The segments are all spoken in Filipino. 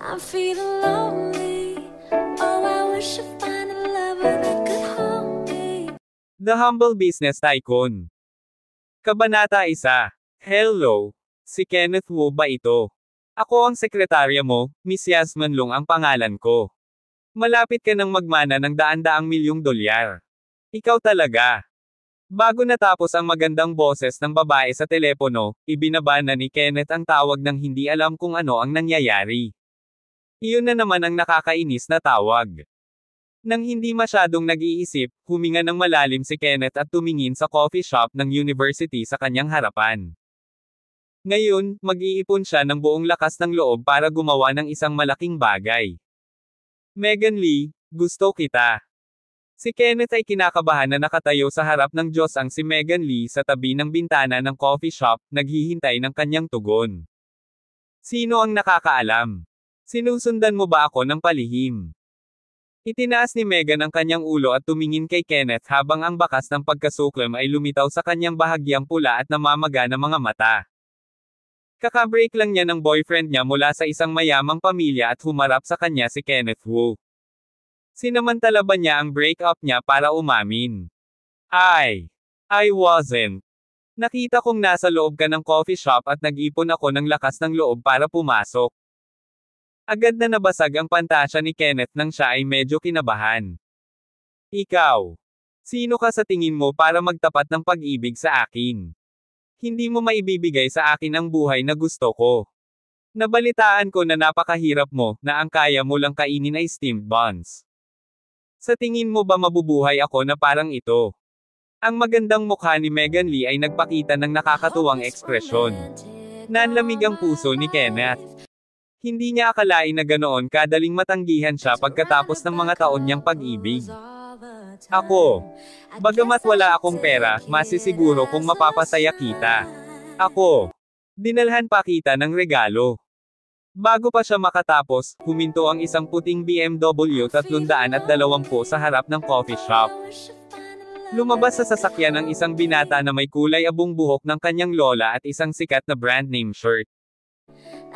I'm feeling lonely. Oh, I wish I find a lover that could hold me. The Humble Business Tycoon. Kabanata 1. Hello. Si Kenneth Wu ba ito? Ako ang sekretarya mo, Miss Yasmin Long ang pangalan ko. Malapit ka nang magmana ng daan-daang milyong dolyar. Ikaw talaga. Bago natapos ang magandang boses ng babae sa telepono, ibinaba na ni Kenneth ang tawag nang hindi alam kung ano ang nangyayari. Iyon na naman ang nakakainis na tawag. Nang hindi masyadong nag-iisip, huminga ng malalim si Kenneth at tumingin sa coffee shop ng university sa kanyang harapan. Ngayon, mag-iipon siya ng buong lakas ng loob para gumawa ng isang malaking bagay. Megan Lee, gusto kita. Si Kenneth ay kinakabahan na nakatayo sa harap ng Diyos ang si Megan Lee sa tabi ng bintana ng coffee shop, naghihintay ng kanyang tugon. Sino ang nakakaalam? Sinusundan mo ba ako ng palihim? Itinaas ni Megan ang kanyang ulo at tumingin kay Kenneth habang ang bakas ng pagkasuklam ay lumitaw sa kanyang bahagyang pula at namamaga na mga mata. Kakabreak lang niya ng boyfriend niya mula sa isang mayamang pamilya at humarap sa kanya si Kenneth Wu. Sinamantala ba niya ang breakup niya para umamin? I wasn't. Nakita kong nasa loob ka ng coffee shop at nag-ipon ako ng lakas ng loob para pumasok. Agad na nabasag ang pantasya ni Kenneth nang siya ay medyo kinabahan. Ikaw. Sino ka sa tingin mo para magtapat ng pag-ibig sa akin? Hindi mo maibibigay sa akin ang buhay na gusto ko. Nabalitaan ko na napakahirap mo, na ang kaya mo lang kainin ay steamed buns. Sa tingin mo ba mabubuhay ako na parang ito? Ang magandang mukha ni Megan Lee ay nagpakita ng nakakatuwang ekspresyon. Nanlamig ang puso ni Kenneth. Hindi niya akalain na ganoon kadaling matanggihan siya pagkatapos ng mga taon niyang pag-ibig. Ako. Bagamat wala akong pera, masisiguro kung mapapasaya kita. Ako. Dinalhan pa kita ng regalo. Bago pa siya makatapos, huminto ang isang puting BMW 320 sa harap ng coffee shop. Lumabas sa sasakyan ang isang binata na may kulay abong buhok ng kanyang lola at isang sikat na brand name shirt.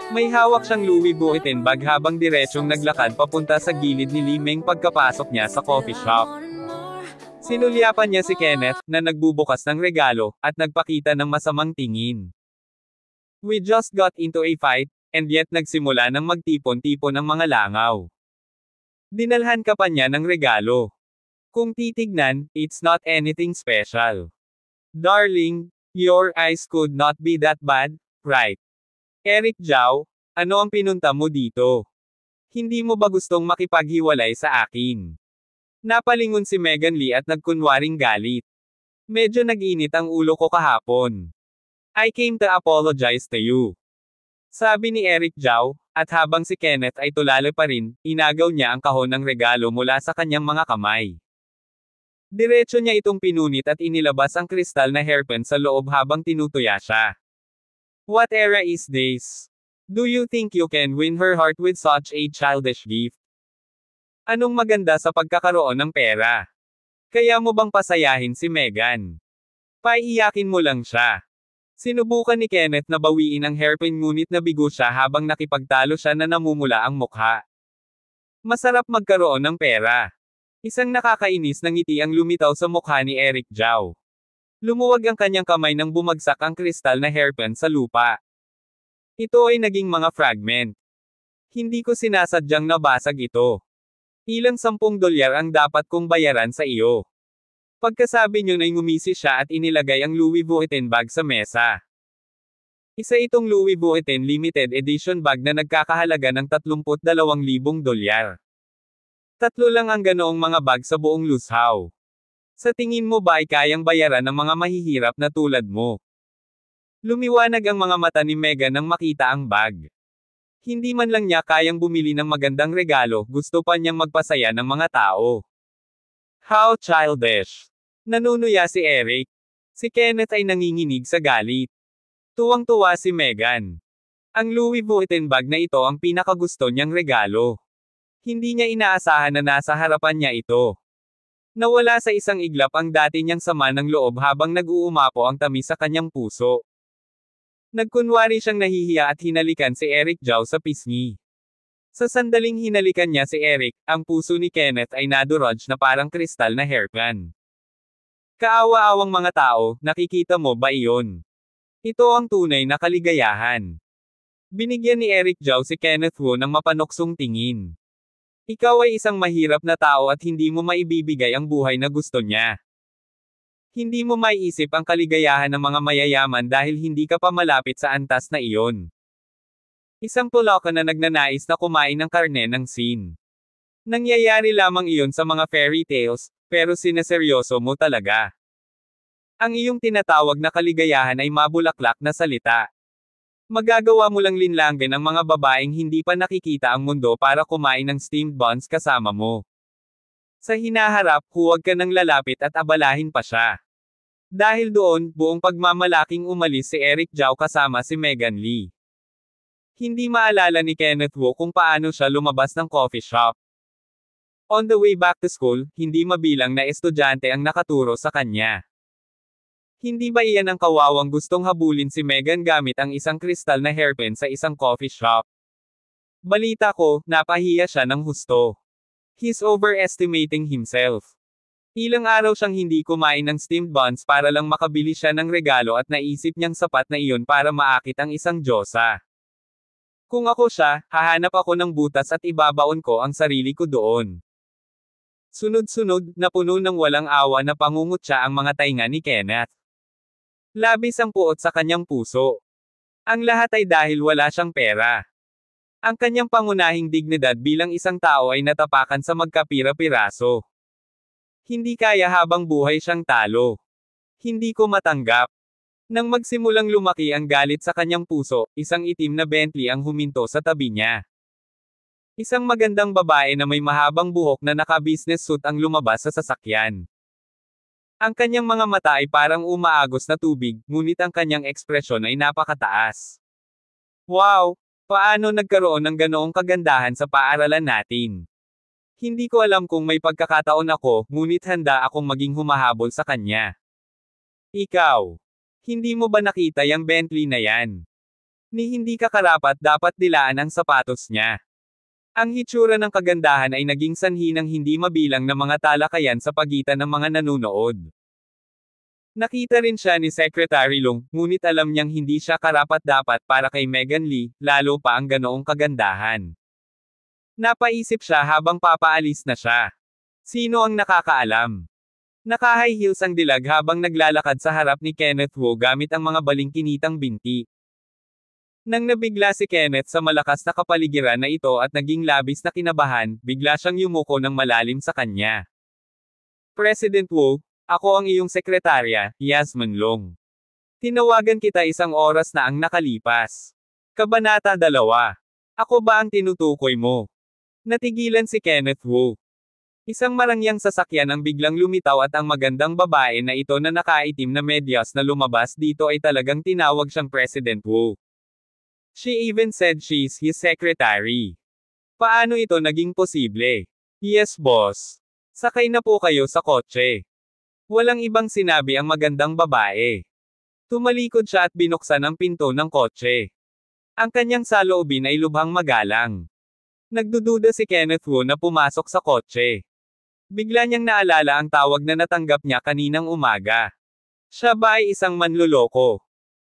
May hawak siyang Louis Vuitton bag habang diretsyong naglakad papunta sa gilid ni Lee Meng pagkapasok niya sa coffee shop. Sinulyapan niya si Kenneth, na nagbubukas ng regalo, at nagpakita ng masamang tingin. We just got into a fight, and yet nagsimula ng magtipon-tipon ang mga langaw. Dinalhan ka pa niya ng regalo. Kung titignan, it's not anything special. Darling, your eyes could not be that bad, right? Eric Zhao, ano ang pinunta mo dito? Hindi mo ba gustong makipaghiwalay sa akin? Napalingon si Megan Lee at nagkunwaring galit. Medyo nag-init ang ulo ko kahapon. I came to apologize to you. Sabi ni Eric Zhao, at habang si Kenneth ay tulala pa rin, inagaw niya ang kahon ng regalo mula sa kanyang mga kamay. Diretso niya itong pinunit at inilabas ang kristal na hairpin sa loob habang tinutuya siya. What era is this? Do you think you can win her heart with such a childish gift? Anong maganda sa pagkakaroon ng pera? Kaya mo bang pasayahin si Megan? Paiiyakin mo lang siya. Sinubukan ni Kenneth na bawiin ang hairpin ngunit nabigo siya habang nakipagtalo siya na namumula ang mukha. Masarap magkaroon ng pera. Isang nakakainis na ngiti ang lumitaw sa mukha ni Eric Zhao. Lumuwag ang kanyang kamay nang bumagsak ang kristal na hairpin sa lupa. Ito ay naging mga fragment. Hindi ko sinasadyang nabasag ito. Ilang $10 ang dapat kong bayaran sa iyo. Pagkasabi niyo ay ngumisi siya at inilagay ang Louis Vuitton bag sa mesa. Isa itong Louis Vuitton limited edition bag na nagkakahalaga ng $32,000. Tatlo lang ang ganoong mga bag sa buong Lushaw. Sa tingin mo ba ay kayang bayaran ng mga mahihirap na tulad mo? Lumiwanag ang mga mata ni Megan nang makita ang bag. Hindi man lang niya kayang bumili ng magandang regalo, gusto pa niyang magpasaya ng mga tao. How childish! Nanunuya si Eric. Si Kenneth ay nanginginig sa galit. Tuwang-tuwa si Megan. Ang Louis Vuitton bag na ito ang pinakagusto niyang regalo. Hindi niya inaasahan na nasa harapan niya ito. Nawala sa isang iglap ang dati niyang sama ng loob habang nag-uumapo ang tamis sa kanyang puso. Nagkunwari siyang nahihiya at hinalikan si Eric Zhao sa pisngi. Sa sandaling hinalikan niya si Eric, ang puso ni Kenneth ay nadurog na parang kristal na hairpin. Kaawa-awang mga tao, nakikita mo ba iyon? Ito ang tunay na kaligayahan. Binigyan ni Eric Zhao si Kenneth Wu ng mapanuksong tingin. Ikaw ay isang mahirap na tao at hindi mo maibibigay ang buhay na gusto niya. Hindi mo maiisip ang kaligayahan ng mga mayayaman dahil hindi ka pa malapit sa antas na iyon. Isang puloko na nagnanais na kumain ng karne ng sin. Nangyayari lamang iyon sa mga fairy tales, pero sineseryoso mo talaga. Ang iyong tinatawag na kaligayahan ay mabulaklak na salita. Magagawa mo lang linlangin ang mga babaeng hindi pa nakikita ang mundo para kumain ng steamed buns kasama mo. Sa hinaharap, huwag ka nang lalapit at abalahin pa siya. Dahil doon, buong pagmamalaking umalis si Eric Zhao kasama si Megan Lee. Hindi maalala ni Kenneth Wu kung paano siya lumabas ng coffee shop. On the way back to school, hindi mabilang na estudyante ang nakaturo sa kanya. Hindi ba iyan ang kawawang gustong habulin si Megan gamit ang isang kristal na hairpin sa isang coffee shop? Balita ko, napahiya siya ng husto. He's overestimating himself. Ilang araw siyang hindi kumain ng steamed buns para lang makabili siya ng regalo at naisip niyang sapat na iyon para maakit ang isang diyosa. Kung ako siya, hahanap ako ng butas at ibabaon ko ang sarili ko doon. Sunod-sunod, napuno ng walang awa na pangungutya ang mga tainga ni Kenneth. Labis ang puot sa kanyang puso. Ang lahat ay dahil wala siyang pera. Ang kanyang pangunahing dignidad bilang isang tao ay natapakan sa magkapira-piraso. Hindi kaya habang buhay siyang talo. Hindi ko matanggap. Nang magsimulang lumaki ang galit sa kanyang puso, isang itim na Bentley ang huminto sa tabi niya. Isang magandang babae na may mahabang buhok na naka-business suit ang lumabas sa sasakyan. Ang kanyang mga mata ay parang umaagos na tubig, ngunit ang kanyang ekspresyon ay napakataas. Wow! Paano nagkaroon ng ganoong kagandahan sa paaralan natin? Hindi ko alam kung may pagkakataon ako, ngunit handa akong maging humahabol sa kanya. Ikaw. Hindi mo ba nakita yung Bentley na yan? Ni hindi ka karapat dapat dilaan ang sapatos niya. Ang hitsura ng kagandahan ay naging sanhi ng hindi mabilang na mga talakayan sa pagitan ng mga nanunood. Nakita rin siya ni Secretary Long, ngunit alam niyang hindi siya karapat-dapat para kay Megan Lee, lalo pa ang ganoong kagandahan. Napaisip siya habang papaalis na siya. Sino ang nakakaalam? Naka-high heels ang dilag habang naglalakad sa harap ni Kenneth Wu gamit ang mga balingkinitang binti. Nang nabigla si Kenneth sa malakas na kapaligiran na ito at naging labis na kinabahan, bigla siyang yumuko ng malalim sa kanya. President Wu, ako ang iyong sekretarya, Yasmin Long. Tinawagan kita isang oras na ang nakalipas. Kabanata 2. Ako ba ang tinutukoy mo? Natigilan si Kenneth Wu. Isang marangyang sasakyan ang biglang lumitaw at ang magandang babae na ito na nakaitim na medyas na lumabas dito ay talagang tinawag siyang President Wu. She even said she's his secretary. Paano ito naging posible? Yes boss. Sakay na po kayo sa kotse. Walang ibang sinabi ang magandang babae. Tumalikod siya at binuksan ang pinto ng kotse. Ang kanyang saloobin ay lubhang magalang. Nagdududa si Kenneth Wu na pumasok sa kotse. Bigla niyang naalala ang tawag na natanggap niya kaninang umaga. Siya ba ay isang manluloko?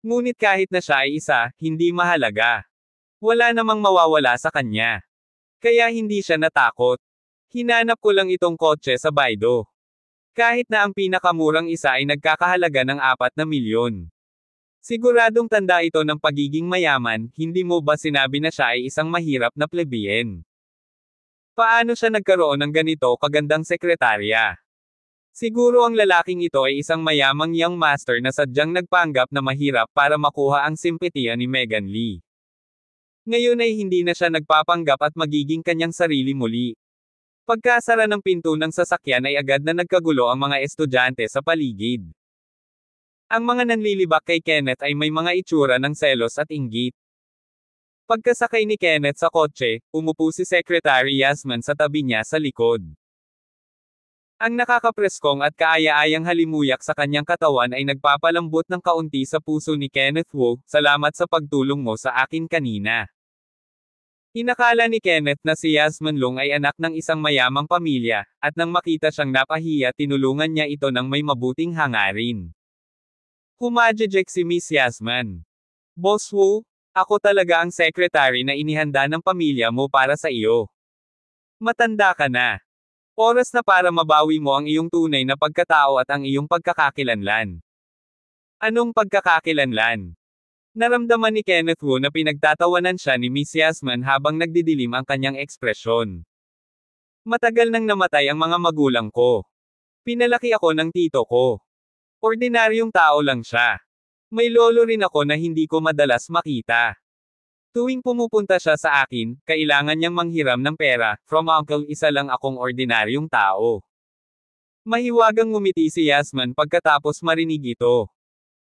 Ngunit kahit na siya ay isa, hindi mahalaga. Wala namang mawawala sa kanya. Kaya hindi siya natakot. Hinanap ko lang itong kotse sa Baidu. Kahit na ang pinakamurang isa ay nagkakahalaga ng 4 na milyon. Siguradong tanda ito ng pagiging mayaman, hindi mo ba sinabi na siya ay isang mahirap na plebiyen? Paano siya nagkaroon ng ganito kagandang sekretarya? Siguro ang lalaking ito ay isang mayamang young master na sadyang nagpanggap na mahirap para makuha ang simpatiya ni Megan Lee. Ngayon ay hindi na siya nagpapanggap at magiging kanyang sarili muli. Pagkasara ng pinto ng sasakyan ay agad na nagkagulo ang mga estudyante sa paligid. Ang mga nanlilibak kay Kenneth ay may mga itsura ng selos at inggit. Pagkasakay ni Kenneth sa kotse, umupo si Secretary Yasmin sa tabi niya sa likod. Ang nakakapreskong at kaaya-ayang halimuyak sa kanyang katawan ay nagpapalambot ng kaunti sa puso ni Kenneth Wu, salamat sa pagtulong mo sa akin kanina. Inakala ni Kenneth na si Yasmin Long ay anak ng isang mayamang pamilya, at nang makita siyang napahiya tinulungan niya ito ng may mabuting hangarin. Humajejek si Miss Yasmin. Boss Wu, ako talaga ang secretary na inihanda ng pamilya mo para sa iyo. Matanda ka na. Oras na para mabawi mo ang iyong tunay na pagkatao at ang iyong pagkakakilanlan. Anong pagkakakilanlan? Naramdaman ni Kenneth Wu na pinagtatawanan siya ni Miss Yasmin habang nagdidilim ang kanyang ekspresyon. Matagal nang namatay ang mga magulang ko. Pinalaki ako ng tito ko. Ordinaryong tao lang siya. May lolo rin ako na hindi ko madalas makita. Tuwing pumupunta siya sa akin, kailangan niyang manghiram ng pera, from uncle isa lang akong ordinaryong tao. Mahiwagang ngumiti si Yasmin pagkatapos marinig ito.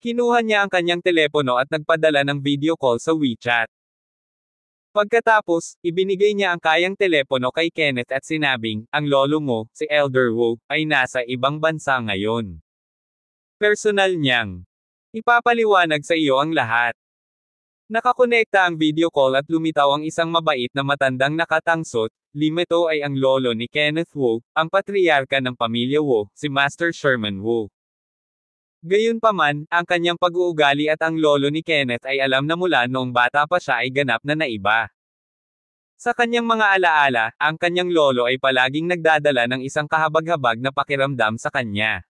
Kinuha niya ang kanyang telepono at nagpadala ng video call sa WeChat. Pagkatapos, ibinigay niya ang kayang telepono kay Kenneth at sinabing, ang lolo mo, si Elder Wu, ay nasa ibang bansa ngayon. Personal niyang ipapaliwanag sa iyo ang lahat. Nakakonekta ang video call at lumitaw ang isang mabait na matandang nakatangsot. Limito ay ang lolo ni Kenneth Wu, ang patriarka ng pamilya Wu, si Master Sherman Wu. Gayunpaman, ang kanyang pag-uugali at ang lolo ni Kenneth ay alam na mula noong bata pa siya ay ganap na naiba. Sa kanyang mga alaala, ang kanyang lolo ay palaging nagdadala ng isang kahabag-habag na pakiramdam sa kanya.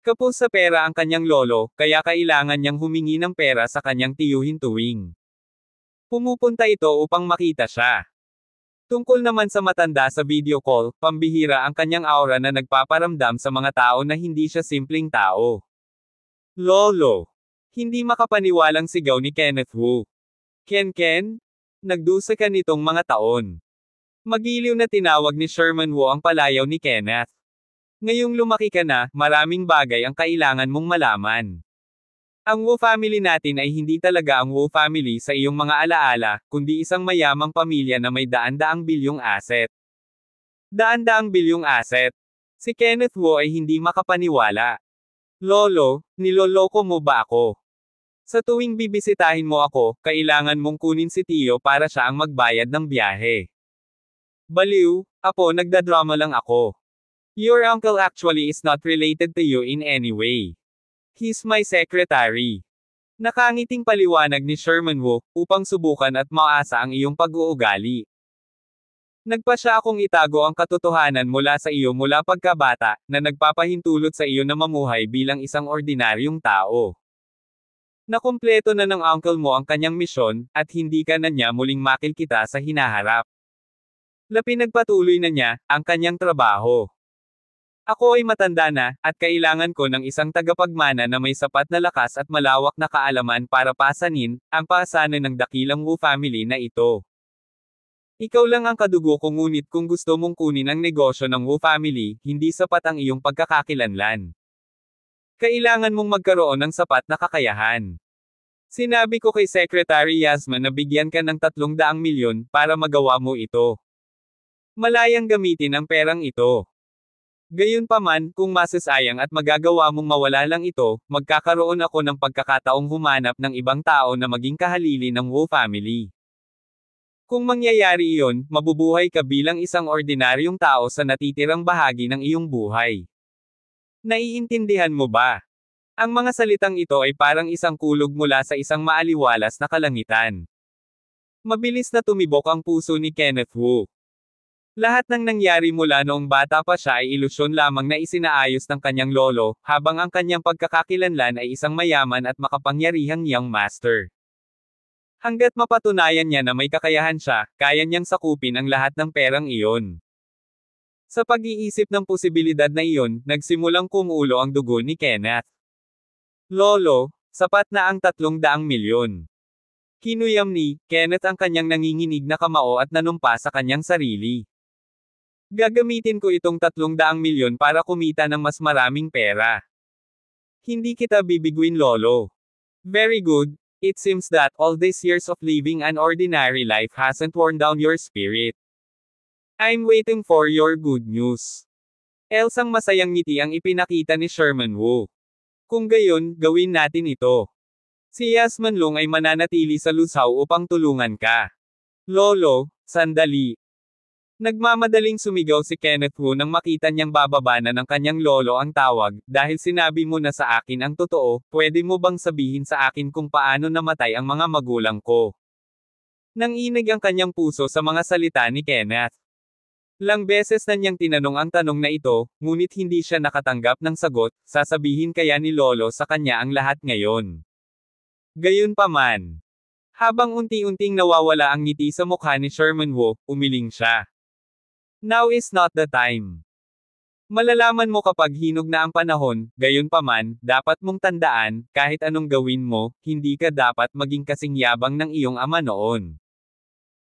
Kapos sa pera ang kanyang lolo, kaya kailangan niyang humingi ng pera sa kanyang tiyuhin tuwing pumupunta ito upang makita siya. Tungkol naman sa matanda sa video call, pambihira ang kanyang aura na nagpaparamdam sa mga tao na hindi siya simpleng tao. Lolo! Hindi makapaniwalang sigaw ni Kenneth Wu. Ken? Nagdusa ka nitong mga taon. Magiliw na tinawag ni Sherman Wu ang palayaw ni Kenneth. Ngayong lumaki ka na, maraming bagay ang kailangan mong malaman. Ang Wu family natin ay hindi talaga ang Wu family sa iyong mga alaala, kundi isang mayamang pamilya na may daan-daang bilyong asset. Daan-daang bilyong asset? Si Kenneth Wu ay hindi makapaniwala. Lolo, niloloko mo ba ako? Sa tuwing bibisitahin mo ako, kailangan mong kunin si Tio para siya ang magbayad ng biyahe. Baliw, apo nagdadrama lang ako. Your uncle actually is not related to you in any way. He's my secretary. Nakangiting paliwanag ni Sherman Wu, upang subukan at maasa ang iyong pag-uugali. Nagpa siya akong itago ang katotohanan mula sa iyo mula pagkabata, na nagpapahintulot sa iyo na mamuhay bilang isang ordinaryong tao. Nakumpleto na ng uncle mo ang kanyang misyon, at hindi ka na niya muling makikita sa hinaharap. Pinagpatuloy na niya, ang kanyang trabaho. Ako ay matanda na, at kailangan ko ng isang tagapagmana na may sapat na lakas at malawak na kaalaman para pasanin, ang pasanan ng dakilang Wu family na ito. Ikaw lang ang kadugo ko ngunit kung gusto mong kunin ang negosyo ng Wu family, hindi sapat ang iyong pagkakakilanlan. Kailangan mong magkaroon ng sapat na kakayahan. Sinabi ko kay Secretary Yasmin na bigyan ka ng 300 milyon para magawa mo ito. Malayang gamitin ang perang ito. Gayunpaman, kung masasayang at magagawa mong mawala lang ito, magkakaroon ako ng pagkakataong humanap ng ibang tao na maging kahalili ng Wu family. Kung mangyayari iyon, mabubuhay ka bilang isang ordinaryong tao sa natitirang bahagi ng iyong buhay. Naiintindihan mo ba? Ang mga salitang ito ay parang isang kulog mula sa isang maaliwalas na kalangitan. Mabilis na tumibok ang puso ni Kenneth Wu. Lahat ng nangyari mula noong bata pa siya ay ilusyon lamang na isinaayos ng kanyang lolo, habang ang kanyang pagkakakilanlan ay isang mayaman at makapangyarihang young master. Hanggat mapatunayan niya na may kakayahan siya, kaya niyang sakupin ang lahat ng perang iyon. Sa pag-iisip ng posibilidad na iyon, nagsimulang kumulo ang dugo ni Kenneth. Lolo, sapat na ang 300 milyon. Kinuyam ni Kenneth ang kanyang nanginginig na kamao at nanumpa sa kanyang sarili. Gagamitin ko itong 300 milyon para kumita ng mas maraming pera. Hindi kita bibiguin lolo. Very good, it seems that all these years of living an ordinary life hasn't worn down your spirit. I'm waiting for your good news. Elsang masayang ngiti ang ipinakita ni Sherman Wu. Kung gayon, gawin natin ito. Si Yasmin Long ay mananatili sa lusaw upang tulungan ka. Lolo, sandali. Nagmamadaling sumigaw si Kenneth Wu nang makita niyang bababa na ng kanyang lolo ang tawag, dahil sinabi mo na sa akin ang totoo, pwede mo bang sabihin sa akin kung paano namatay ang mga magulang ko? Nanginig ang kanyang puso sa mga salita ni Kenneth. Ilang beses na niyang tinanong ang tanong na ito, ngunit hindi siya nakatanggap ng sagot, sasabihin kaya ni Lolo sa kanya ang lahat ngayon. Gayunpaman, habang unti-unting nawawala ang ngiti sa mukha ni Sherman Wu, umiling siya. Now is not the time. Malalaman mo kapag hinog na ang panahon, gayunpaman, dapat mong tandaan, kahit anong gawin mo, hindi ka dapat maging kasing yabang ng iyong ama noon.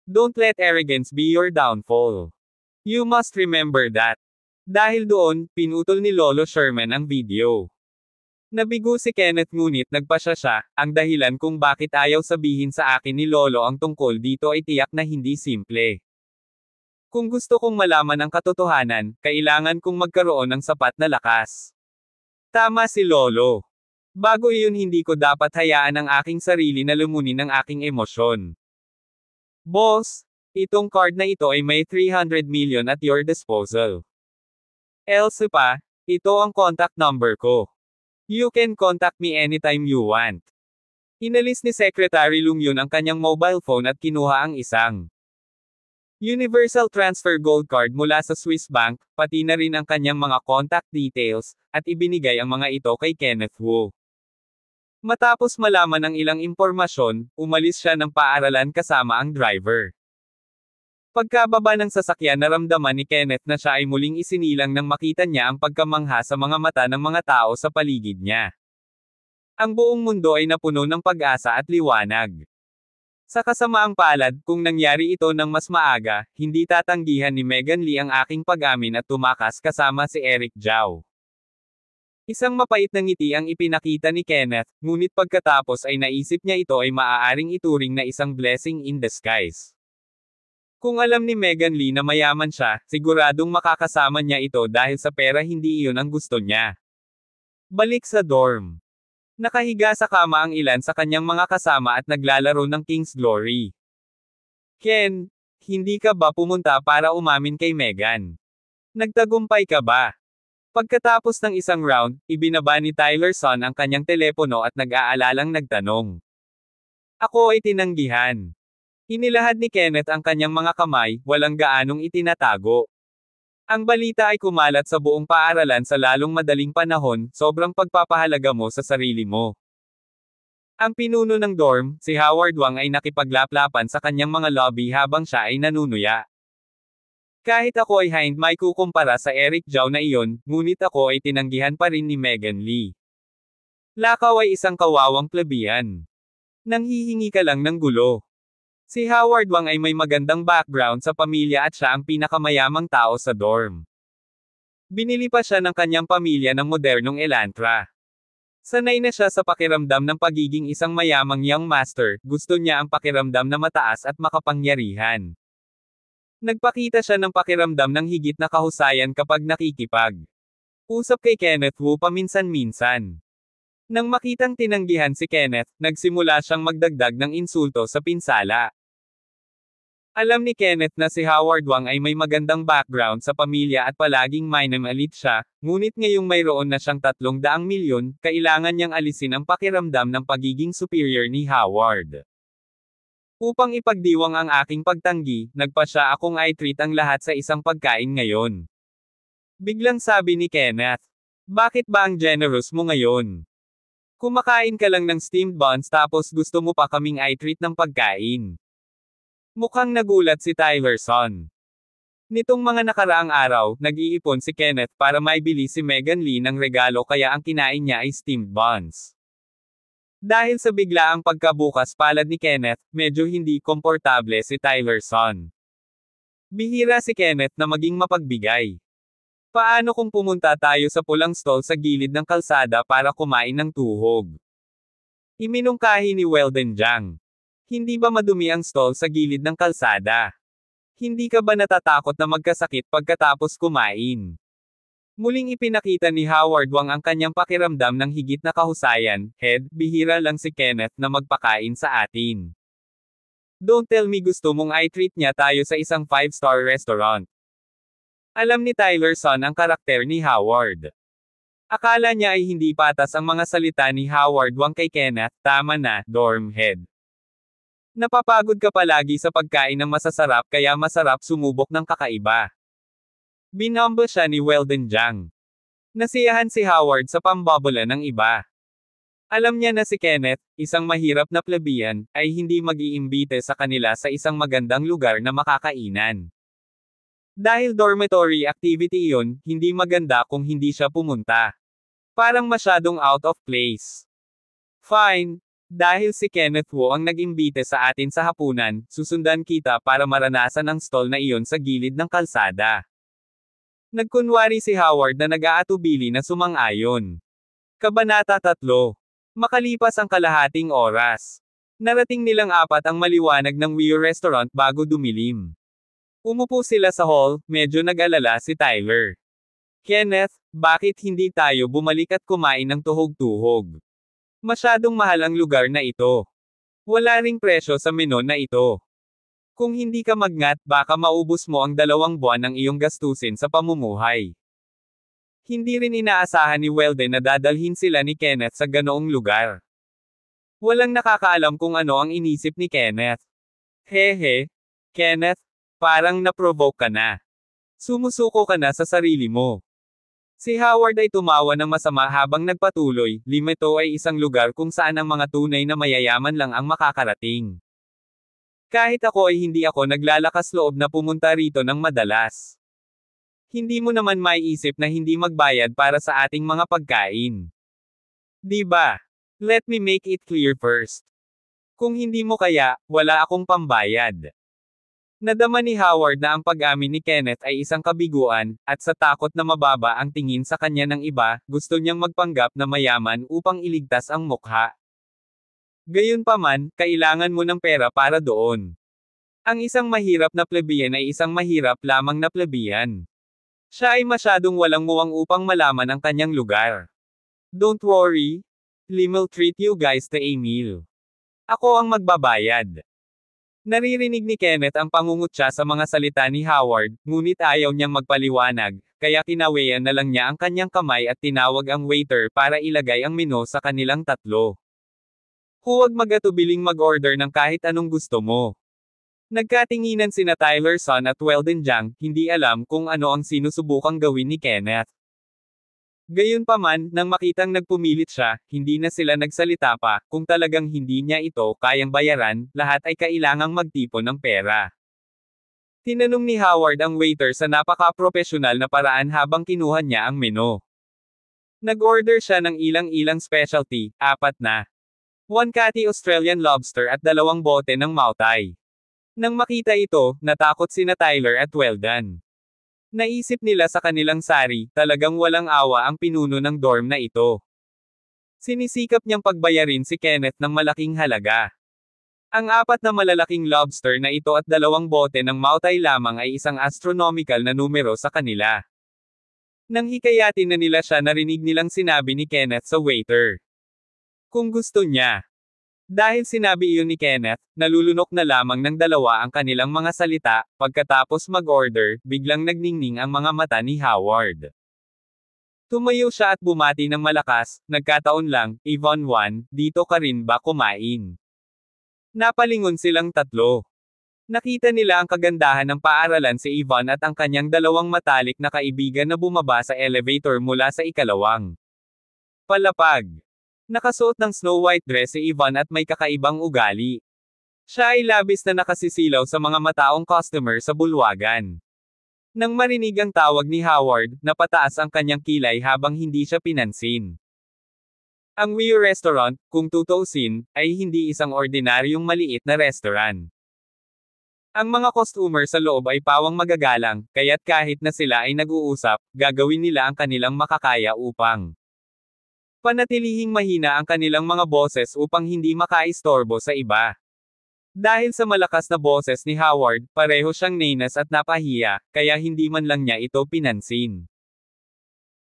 Don't let arrogance be your downfall. You must remember that. Dahil doon, pinutol ni Lolo Sherman ang video. Nabigo si Kenneth ngunit nagpasya siya, ang dahilan kung bakit ayaw sabihin sa akin ni Lolo ang tungkol dito ay tiyak na hindi simple. Kung gusto kong malaman ang katotohanan, kailangan kong magkaroon ng sapat na lakas. Tama si Lolo. Bago iyon hindi ko dapat hayaan ang aking sarili na lumunin ng aking emosyon. Boss, itong card na ito ay may 300 million at your disposal. Else pa, ito ang contact number ko. You can contact me anytime you want. Inalis ni Secretary Lung Yun ang kanyang mobile phone at kinuha ang isang Universal Transfer Gold Card mula sa Swiss Bank, pati na rin ang kanyang mga contact details, at ibinigay ang mga ito kay Kenneth Wu. Matapos malaman ang ilang impormasyon, umalis siya ng paaralan kasama ang driver. Pagkababa ng sasakyan naramdaman ni Kenneth na siya ay muling isinilang nang makita niya ang pagkamangha sa mga mata ng mga tao sa paligid niya. Ang buong mundo ay napuno ng pag-asa at liwanag. Sa kasamaang palad, kung nangyari ito ng mas maaga, hindi tatanggihan ni Megan Lee ang aking pag-amin at tumakas kasama si Eric Zhao. Isang mapait na ngiti ang ipinakita ni Kenneth, ngunit pagkatapos ay naisip niya ito ay maaaring ituring na isang blessing in disguise. Kung alam ni Megan Lee na mayaman siya, siguradong makakasama niya ito dahil sa pera hindi iyon ang gusto niya. Balik sa dorm. Nakahiga sa kama ang ilan sa kanyang mga kasama at naglalaro ng King's Glory. Ken, hindi ka ba pumunta para umamin kay Megan? Nagtagumpay ka ba? Pagkatapos ng isang round, ibinaba ni Tyler Son ang kanyang telepono at nag-aalalang nagtanong. Ako ay tinanggihan. Inilahad ni Kenneth ang kanyang mga kamay, walang gaanong itinatago. Ang balita ay kumalat sa buong paaralan sa lalong madaling panahon, sobrang pagpapahalaga mo sa sarili mo. Ang pinuno ng dorm, si Howard Wang ay nakipaglaplapan sa kanyang mga lobby habang siya ay nanunuya. Kahit ako ay hindi may kukumpara sa Eric Zhao na iyon, ngunit ako ay tinanggihan pa rin ni Megan Lee. Lakaw ay isang kawawang plebian. Nanghihingi ka lang ng gulo. Si Howard Wang ay may magandang background sa pamilya at siya ang pinakamayamang tao sa dorm. Binili pa siya ng kanyang pamilya ng modernong Elantra. Sanay na siya sa pakiramdam ng pagiging isang mayamang young master, gusto niya ang pakiramdam na mataas at makapangyarihan. Nagpakita siya ng pakiramdam ng higit na kahusayan kapag nakikipag usap kay Kenneth Wu paminsan-minsan. Nang makitang tinanggihan si Kenneth, nagsimula siyang magdagdag ng insulto sa pinsala. Alam ni Kenneth na si Howard Wang ay may magandang background sa pamilya at palaging minamalit siya, ngunit ngayong mayroon na siyang 300 milyon, kailangan niyang alisin ang pakiramdam ng pagiging superior ni Howard. Upang ipagdiwang ang aking pagtanggi, nagpasya akong i-treat ang lahat sa isang pagkain ngayon. Biglang sabi ni Kenneth, bakit ba ang generous mo ngayon? Kumakain ka lang ng steamed buns tapos gusto mo pa kaming i-treat ng pagkain. Mukhang nagulat si Tyler Son. Nitong mga nakaraang araw, nag-iipon si Kenneth para maibili si Megan Lee ng regalo kaya ang kinain niya ay steamed buns. Dahil sa biglaang pagkabukas palad ni Kenneth, medyo hindi komportable si Tyler Son. Bihira si Kenneth na maging mapagbigay. Paano kung pumunta tayo sa pulang stall sa gilid ng kalsada para kumain ng tuhog? Iminungkahi ni Weldon Jiang. Hindi ba madumi ang stall sa gilid ng kalsada? Hindi ka ba natatakot na magkasakit pagkatapos kumain? Muling ipinakita ni Howard Wang ang kanyang pakiramdam ng higit na kahusayan, bihira lang si Kenneth na magpakain sa atin. Don't tell me gusto mong i-treat niya tayo sa isang 5-star restaurant. Alam ni Tyler Son ang karakter ni Howard. Akala niya ay hindi patas ang mga salita ni Howard Wang kay Kenneth, tama na, dorm head. Napapagod ka palagi sa pagkain ng masasarap kaya masarap sumubok ng kakaiba. Binombo siya ni Weldon Jiang. Nasiyahan si Howard sa pambobola ng iba. Alam niya na si Kenneth, isang mahirap na plebeian, ay hindi mag-iimbite sa kanila sa isang magandang lugar na makakainan. Dahil dormitory activity iyon, hindi maganda kung hindi siya pumunta. Parang masyadong out of place. Fine. Dahil si Kenneth Wu ang nag-imbite sa atin sa hapunan, susundan kita para maranasan ang stall na iyon sa gilid ng kalsada. Nagkunwari si Howard na nag-aatubili na sumang-ayon. Kabanata 3. Makalipas ang kalahating oras. Narating nilang apat ang maliwanag ng Wii restaurant bago dumilim. Umupo sila sa hall, medyo nag-alala si Tyler. Kenneth, bakit hindi tayo bumalik at kumain ng tuhog-tuhog? Masyadong mahal ang lugar na ito. Wala ring presyo sa menu na ito. Kung hindi ka magnat, baka maubos mo ang 2 buwan ng iyong gastusin sa pamumuhay. Hindi rin inaasahan ni Weldon na dadalhin sila ni Kenneth sa ganoong lugar. Walang nakakaalam kung ano ang inisip ni Kenneth. Hehe, Kenneth, parang na-provoke ka na. Sumusuko ka na sa sarili mo. Si Howard ay tumawa ng masama habang nagpatuloy, limito ay isang lugar kung saan ang mga tunay na mayayaman lang ang makakarating. Kahit ako ay hindi ako naglalakas loob na pumunta rito ng madalas. Hindi mo naman maiisip na hindi magbayad para sa ating mga pagkain. Di ba? Let me make it clear first. Kung hindi mo kaya, wala akong pambayad. Nadama ni Howard na ang pag-amin ni Kenneth ay isang kabiguan, at sa takot na mababa ang tingin sa kanya ng iba, gusto niyang magpanggap na mayaman upang iligtas ang mukha. Gayunpaman, kailangan mo ng pera para doon. Ang isang mahirap na plebeian ay isang mahirap lamang na plebeian. Siya ay masyadong walang muwang upang malaman ang kanyang lugar. Don't worry. Lim'll treat you guys to a meal. Ako ang magbabayad. Naririnig ni Kenneth ang pangungutya sa mga salita ni Howard, ngunit ayaw niyang magpaliwanag, kaya kinaweyan na lang niya ang kanyang kamay at tinawag ang waiter para ilagay ang menu sa kanilang tatlo. Huwag mag-atubiling mag-order ng kahit anong gusto mo. Nagkatinginan sina Tyler Son at Weldon Jiang, hindi alam kung ano ang sinusubukang gawin ni Kenneth. Gayunpaman, nang makitang nagpumilit siya, hindi na sila nagsalita pa, kung talagang hindi niya ito kayang bayaran, lahat ay kailangang magtipon ng pera. Tinanong ni Howard ang waiter sa napaka-propesyonal na paraan habang kinuha niya ang menu. Nag-order siya ng ilang-ilang specialty, 4 na. 1 catty Australian lobster at 2 bote ng Mautai. Nang makita ito, natakot sina Tyler at Weldon. Naisip nila sa kanilang sari, talagang walang awa ang pinuno ng dorm na ito. Sinisikap niyang pagbayarin si Kenneth ng malaking halaga. Ang 4 na malalaking lobster na ito at 2 bote ng Mautai lamang ay isang astronomical na numero sa kanila. Nang hikayatin na nila siya, narinig nilang sinabi ni Kenneth sa waiter. Kung gusto niya. Dahil sinabi iyon ni Kenneth, nalulunok na lamang ng 2 ang kanilang mga salita, pagkatapos mag-order, biglang nagningning ang mga mata ni Howard. Tumayo siya at bumati ng malakas, nagkataon lang, Yvonne 1, dito ka rin ba kumain? Napalingon silang tatlo. Nakita nila ang kagandahan ng paaralan si Yvonne at ang kanyang 2 matalik na kaibigan na bumaba sa elevator mula sa ikalawang palapag. Nakasuot ng Snow White dress si Yvonne at may kakaibang ugali. Siya ay labis na nakasisilaw sa mga mataong customer sa bulwagan. Nang marinig ang tawag ni Howard, napataas ang kanyang kilay habang hindi siya pinansin. Ang Wii Restaurant, kung tutuusin, ay hindi isang ordinaryong maliit na restaurant. Ang mga customer sa loob ay pawang magagalang, kaya't kahit na sila ay nag-uusap, gagawin nila ang kanilang makakaya upang panatilihing mahina ang kanilang mga boses upang hindi makaistorbo sa iba. Dahil sa malakas na boses ni Howard, pareho siyang nainas at napahiya, kaya hindi man lang niya ito pinansin.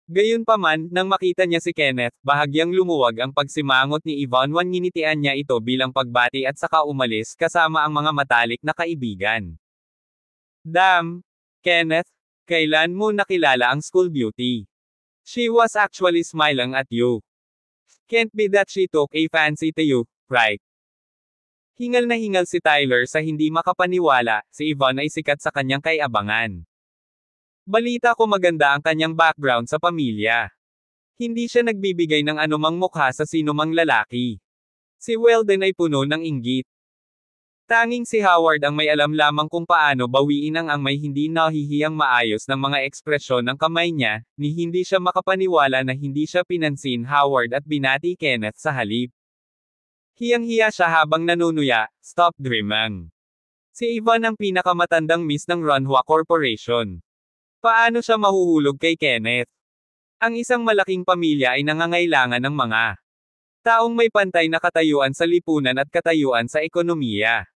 Gayunpaman, nang makita niya si Kenneth, bahagyang lumuwag ang pagsimangot ni Yvonne. Nginitian niya ito bilang pagbati at saka umalis kasama ang mga matalik na kaibigan. Damn, Kenneth, kailan mo nakilala ang school beauty? She was actually smiling at you. Can't be that she took a fancy to you, right? Hingal na hingal si Tyler sa hindi makapaniwala, si Yvonne ay sikat sa kanyang kaiabangan. Balita ko maganda ang kanyang background sa pamilya. Hindi siya nagbibigay ng anumang mukha sa sinumang lalaki. Si Weldon ay puno ng inggit. Tanging si Howard ang may alam lamang kung paano bawiin ang may hindi nahihiyang maayos ng mga ekspresyon ng kamay niya, ni hindi siya makapaniwala na hindi siya pinansin Howard at binati Kenneth sa halip. Hiyang-hiya siya habang nanunuya, stop dreaming. Si Yvonne ang pinakamatandang miss ng Runhua Corporation. Paano siya mahuhulog kay Kenneth? Ang isang malaking pamilya ay nangangailangan ng mga taong may pantay na katayuan sa lipunan at katayuan sa ekonomiya.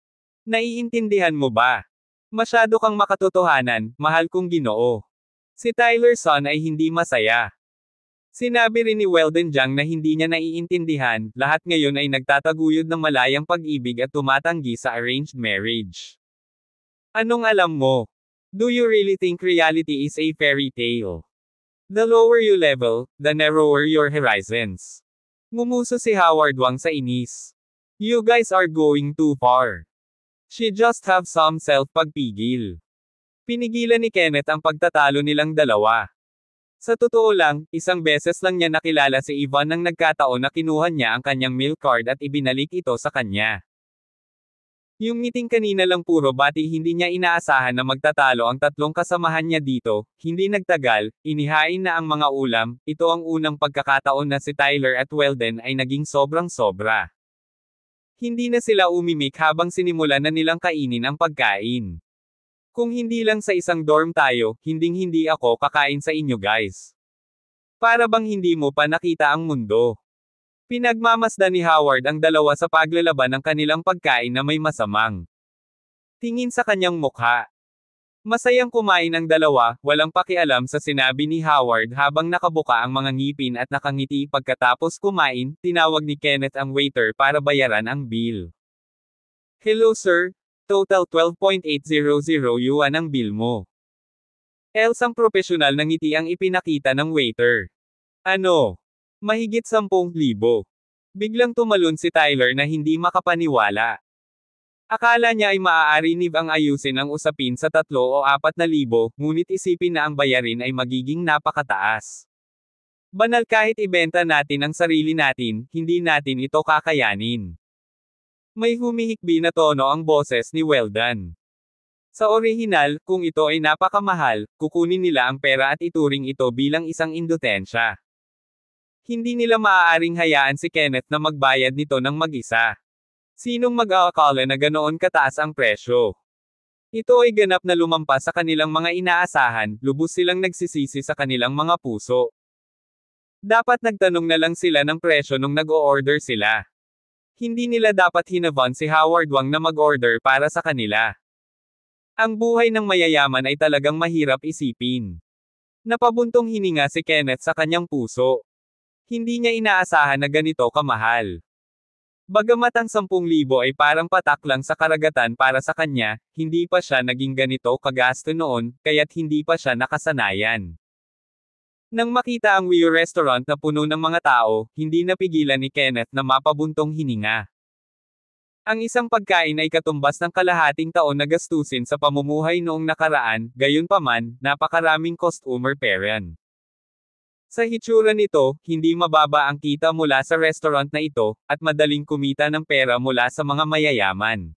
Naiintindihan mo ba? Masyado kang makatotohanan, mahal kong Ginoo. Si Tyler Son ay hindi masaya. Sinabi rin ni Weldon Jiang na hindi niya naiintindihan, lahat ngayon ay nagtataguyod ng malayang pag-ibig at tumatanggi sa arranged marriage. Anong alam mo? Do you really think reality is a fairy tale? The lower you level, the narrower your horizons. Ngumuso si Howard Wang sa inis. You guys are going too far. She just have some self-pagpigil. Pinigilan ni Kenneth ang pagtatalo nilang dalawa. Sa totoo lang, isang beses lang niya nakilala si Yvonne nang nagkataon na kinuha niya ang kanyang milk card at ibinalik ito sa kanya. Yung meeting kanina lang puro bati, hindi niya inaasahan na magtatalo ang tatlong kasamahan niya dito. Hindi nagtagal, inihain na ang mga ulam. Ito ang unang pagkakataon na si Tyler at Weldon ay naging sobrang sobra. Hindi na sila umimik habang sinimulan na nilang kainin ang pagkain. Kung hindi lang sa isang dorm tayo, hinding-hindi ako kakain sa inyo guys. Para bang hindi mo pa nakita ang mundo. Pinagmamasdan ni Howard ang dalawa sa paglalaban ng kanilang pagkain na may masamang tingin sa kanyang mukha. Masayang kumain ang dalawa, walang pakialam sa sinabi ni Howard habang nakabuka ang mga ngipin at nakangiti. Pagkatapos kumain, tinawag ni Kenneth ang waiter para bayaran ang bill. Hello sir, total 12.800 yuan ang bill mo. Elsang propesyonal na ngiti ang ipinakita ng waiter. Ano? Mahigit 10,000. Biglang tumalon si Tyler na hindi makapaniwala. Akala niya ay maaari ang ayusin ang usapin sa 3 o 4,000, ngunit isipin na ang bayarin ay magiging napakataas. Banal, kahit ibenta natin ang sarili natin, hindi natin ito kakayanin. May humihikbi na tono ang boses ni Weldon. Sa orihinal, kung ito ay napakamahal, kukunin nila ang pera at ituring ito bilang isang indutensya. Hindi nila maaaring hayaan si Kenneth na magbayad nito ng mag-isa. Sinong mag-aakala na ganoon kataas ang presyo? Ito ay ganap na lumampas sa kanilang mga inaasahan, lubos silang nagsisisi sa kanilang mga puso. Dapat nagtanong na lang sila ng presyo nung nag-o-order sila. Hindi nila dapat hinavon si Howard Wang na mag-order para sa kanila. Ang buhay ng mayayaman ay talagang mahirap isipin. Napabuntong hininga si Kenneth sa kanyang puso. Hindi niya inaasahan na ganito kamahal. Bagamat ang 10,000 ay parang patak lang sa karagatan para sa kanya, hindi pa siya naging ganito kagasto noon, kaya't hindi pa siya nakasanayan. Nang makita ang Wii restaurant na puno ng mga tao, hindi napigilan ni Kenneth na mapabuntong hininga. Ang isang pagkain ay katumbas ng kalahating taon na gastusin sa pamumuhay noong nakaraan, gayunpaman, napakaraming customer pera. Sa hitsura nito, hindi mababa ang kita mula sa restaurant na ito, at madaling kumita ng pera mula sa mga mayayaman.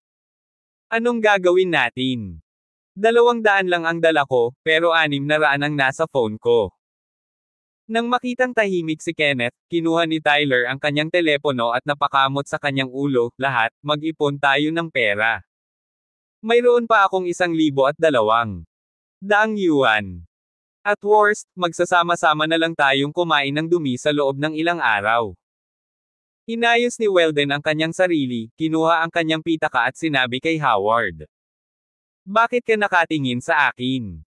Anong gagawin natin? 200 lang ang dala ko, pero 600 ang nasa phone ko. Nang makitang tahimik si Kenneth, kinuha ni Tyler ang kanyang telepono at napakamot sa kanyang ulo, lahat, mag-ipon tayo ng pera. Mayroon pa akong 1,200 yuan. At worst, magsasama-sama na lang tayong kumain ng dumi sa loob ng ilang araw. Inayos ni Weldon ang kanyang sarili, kinuha ang kanyang pitaka at sinabi kay Howard. Bakit ka nakatingin sa akin?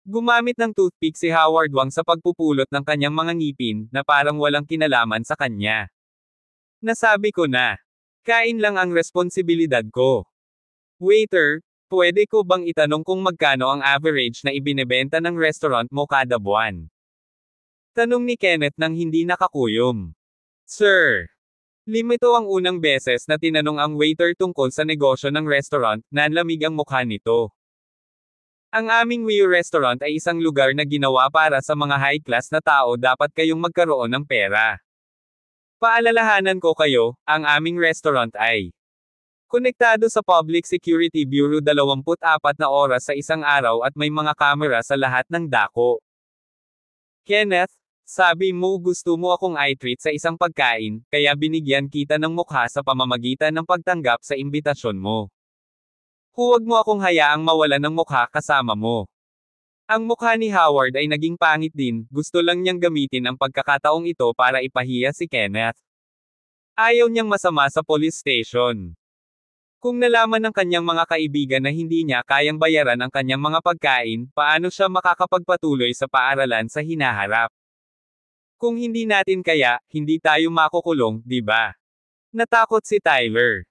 Gumamit ng toothpick si Howard Wang sa pagpupulot ng kanyang mga ngipin, na parang walang kinalaman sa kanya. Nasabi ko na. Kain lang ang responsibilidad ko. Waiter, pwede ko bang itanong kung magkano ang average na ibinebenta ng restaurant mo kada buwan? Tanong ni Kenneth nang hindi nakakuyom. Sir. Limito ang unang beses na tinanong ang waiter tungkol sa negosyo ng restaurant, nanlamig ang mukha nito. Ang aming Wio Restaurant ay isang lugar na ginawa para sa mga high-class na tao, dapat kayong magkaroon ng pera. Paalalahanan ko kayo, ang aming restaurant ay konektado sa Public Security Bureau 24 na oras sa isang araw at may mga kamera sa lahat ng dako. Kenneth, sabi mo gusto mo akong i-treat sa isang pagkain, kaya binigyan kita ng mukha sa pamamagitan ng pagtanggap sa imbitasyon mo. Huwag mo akong hayaang mawalan ng mukha kasama mo. Ang mukha ni Howard ay naging pangit din, gusto lang niyang gamitin ang pagkakataong ito para ipahiya si Kenneth. Ayaw niyang masama sa police station. Kung nalaman ng kanyang mga kaibigan na hindi niya kayang bayaran ang kanyang mga pagkain, paano siya makakapagpatuloy sa paaralan sa hinaharap? Kung hindi natin kaya, hindi tayo makukulong, di ba? Natakot si Tyler.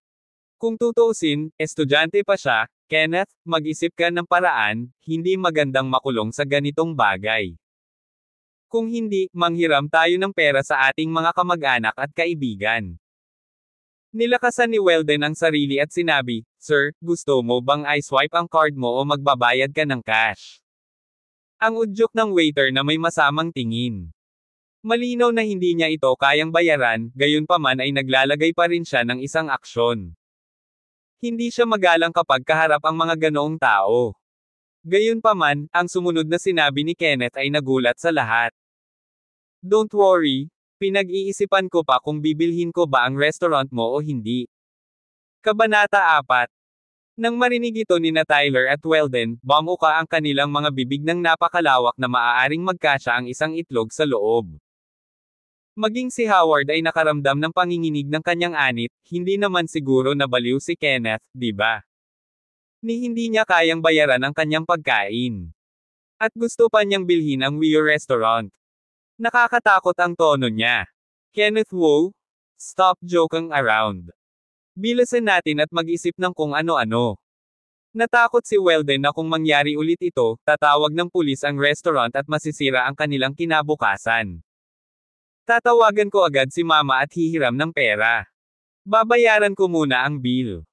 Kung tutuusin, estudyante pa siya, Kenneth, mag-isip ka ng paraan, hindi magandang makulong sa ganitong bagay. Kung hindi, manghiram tayo ng pera sa ating mga kamag-anak at kaibigan. Nilakasan ni Weldon ang sarili at sinabi, Sir, gusto mo bang i-swipe ang card mo o magbabayad ka ng cash? Ang udyok ng waiter na may masamang tingin. Malinaw na hindi niya ito kayang bayaran, gayunpaman ay naglalagay pa rin siya ng isang aksyon. Hindi siya magalang kapag kaharap ang mga ganoong tao. Gayunpaman, ang sumunod na sinabi ni Kenneth ay nagulat sa lahat. Don't worry, pinag-iisipan ko pa kung bibilhin ko ba ang restaurant mo o hindi. Kabanata 4. Nang marinig ito ni Tyler at Weldon, bumuka ang kanilang mga bibig ng napakalawak na maaaring magkasya ang isang itlog sa loob. Maging si Howard ay nakaramdam ng panginginig ng kanyang anit, hindi naman siguro nabaliw si Kenneth, di ba? Ni hindi niya kayang bayaran ang kanyang pagkain. At gusto pa niyang bilhin ang Wio Restaurant. Nakakatakot ang tono niya. Kenneth Wu, stop joking around. Bilasan natin at mag-isip ng kung ano-ano. Natakot si Weldon na kung mangyari ulit ito, tatawag ng pulis ang restaurant at masisira ang kanilang kinabukasan. Tatawagan ko agad si mama at hihiram ng pera. Babayaran ko muna ang bill.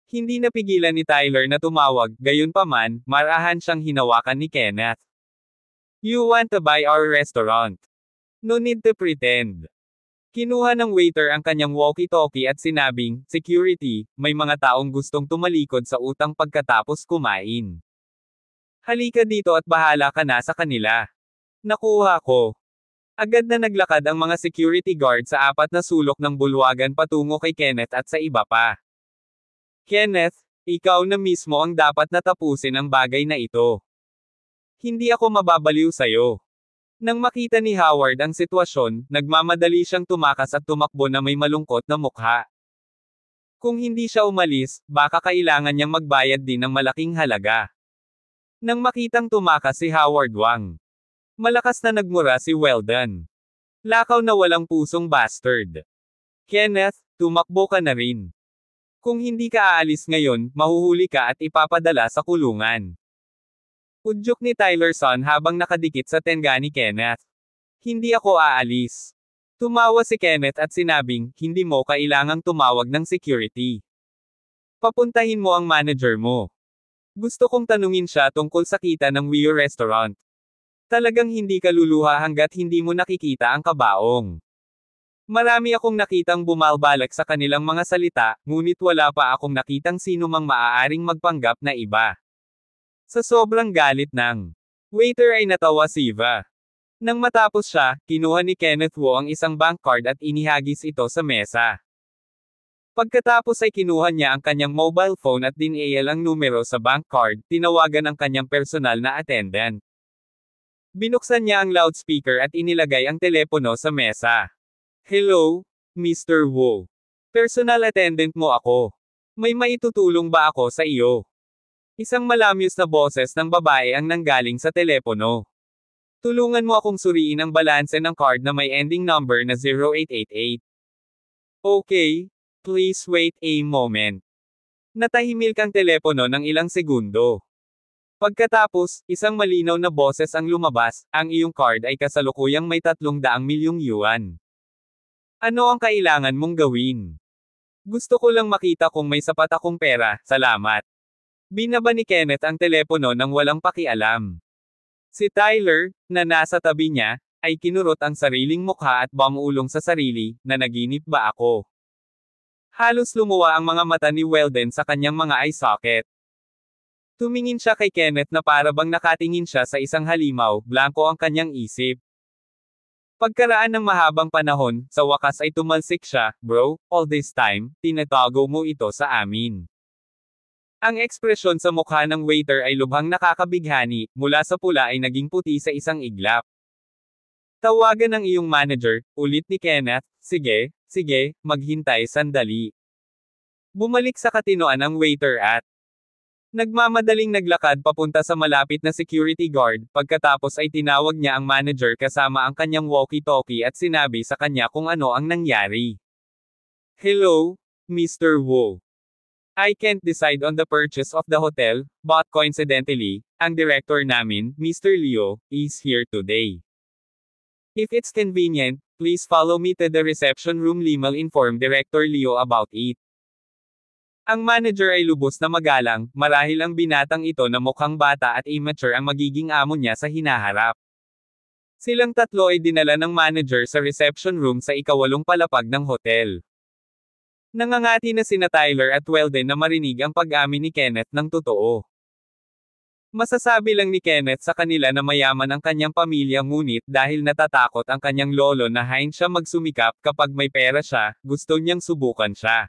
Hindi napigilan ni Tyler na tumawag, gayunpaman, marahan siyang hinawakan ni Kenneth. You want to buy our restaurant? No need to pretend. Kinuha ng waiter ang kanyang walkie-talkie at sinabing, Security, may mga taong gustong tumalikod sa utang pagkatapos kumain. Halika dito at bahala ka na sa kanila. Nakuha ko. Agad na naglakad ang mga security guard sa apat na sulok ng bulwagan patungo kay Kenneth at sa iba pa. Kenneth, ikaw na mismo ang dapat na tapusin ang bagay na ito. Hindi ako mababaliw sayo. Nang makita ni Howard ang sitwasyon, nagmamadali siyang tumakas at tumakbo na may malungkot na mukha. Kung hindi siya umalis, baka kailangan niyang magbayad din ng malaking halaga. Nang makitang tumakas si Howard Wang, malakas na nagmura si Weldon. Lakaw na walang pusong bastard. Kenneth, tumakbo ka na rin. Kung hindi ka aalis ngayon, mahuhuli ka at ipapadala sa kulungan. Udyok ni Tyler Son habang nakadikit sa tenga ni Kenneth. Hindi ako aalis. Tumawa si Kenneth at sinabing, hindi mo kailangang tumawag ng security. Papuntahin mo ang manager mo. Gusto kong tanungin siya tungkol sa kita ng Wio Restaurant. Talagang hindi ka luluha hanggat hindi mo nakikita ang kabaong. Marami akong nakitang bumalbalak sa kanilang mga salita, ngunit wala pa akong nakitang sino mang maaaring magpanggap na iba. Sa sobrang galit ng waiter ay natawa si Eva. Nang matapos siya, kinuha ni Kenneth Wu ang isang bank card at inihagis ito sa mesa. Pagkatapos ay kinuha niya ang kanyang mobile phone at dinial ang numero sa bank card, tinawagan ang kanyang personal na attendant. Binuksan niya ang loudspeaker at inilagay ang telepono sa mesa. Hello, Mr. Wu. Personal attendant mo ako. May maitutulong ba ako sa iyo? Isang malamyos na boses ng babae ang nanggaling sa telepono. Tulungan mo akong suriin ang balanse ng card na may ending number na 0888. Okay, please wait a moment. Natahimik ang telepono ng ilang segundo. Pagkatapos, isang malinaw na boses ang lumabas, ang iyong card ay kasalukuyang may 300 milyong yuan. Ano ang kailangan mong gawin? Gusto ko lang makita kung may sapat akong pera, salamat. Binaba ni Kenneth ang telepono nang walang pakialam. Si Tyler, na nasa tabi niya, ay kinurot ang sariling mukha at bumulong sa sarili, na naginip ba ako? Halos lumuwa ang mga mata ni Weldon sa kanyang mga eye socket. Tumingin siya kay Kenneth na para bang nakatingin siya sa isang halimaw, blanko ang kanyang isip. Pagkaraan ng mahabang panahon, sa wakas ay tumalsik siya, bro, all this time, tinatago mo ito sa amin. Ang ekspresyon sa mukha ng waiter ay lubhang nakakabighani, mula sa pula ay naging puti sa isang iglap. Tawagan ng iyong manager, ulit ni Kenneth, sige, maghintay sandali. Bumalik sa katinoan ang waiter at nagmamadaling naglakad papunta sa malapit na security guard, pagkatapos ay tinawag niya ang manager kasama ang kanyang walkie-talkie at sinabi sa kanya kung ano ang nangyari. Hello, Mr. Wu. I can't decide on the purchase of the hotel, but coincidentally, ang director namin, Mr. Leo, is here today. If it's convenient, please follow me to the reception room. Limal inform Director Leo about it. Ang manager ay lubos na magalang, marahil ang binatang ito na mukhang bata at immature ang magiging amo niya sa hinaharap. Silang tatlo ay dinala ng manager sa reception room sa ikawalong palapag ng hotel. Nangangati na sina Tyler at Weldon na marinig ang pag-amin ni Kenneth ng totoo. Masasabi lang ni Kenneth sa kanila na mayaman ang kanyang pamilya ngunit dahil natatakot ang kanyang lolo na hain siya magsumikap kapag may pera siya, gusto niyang subukan siya.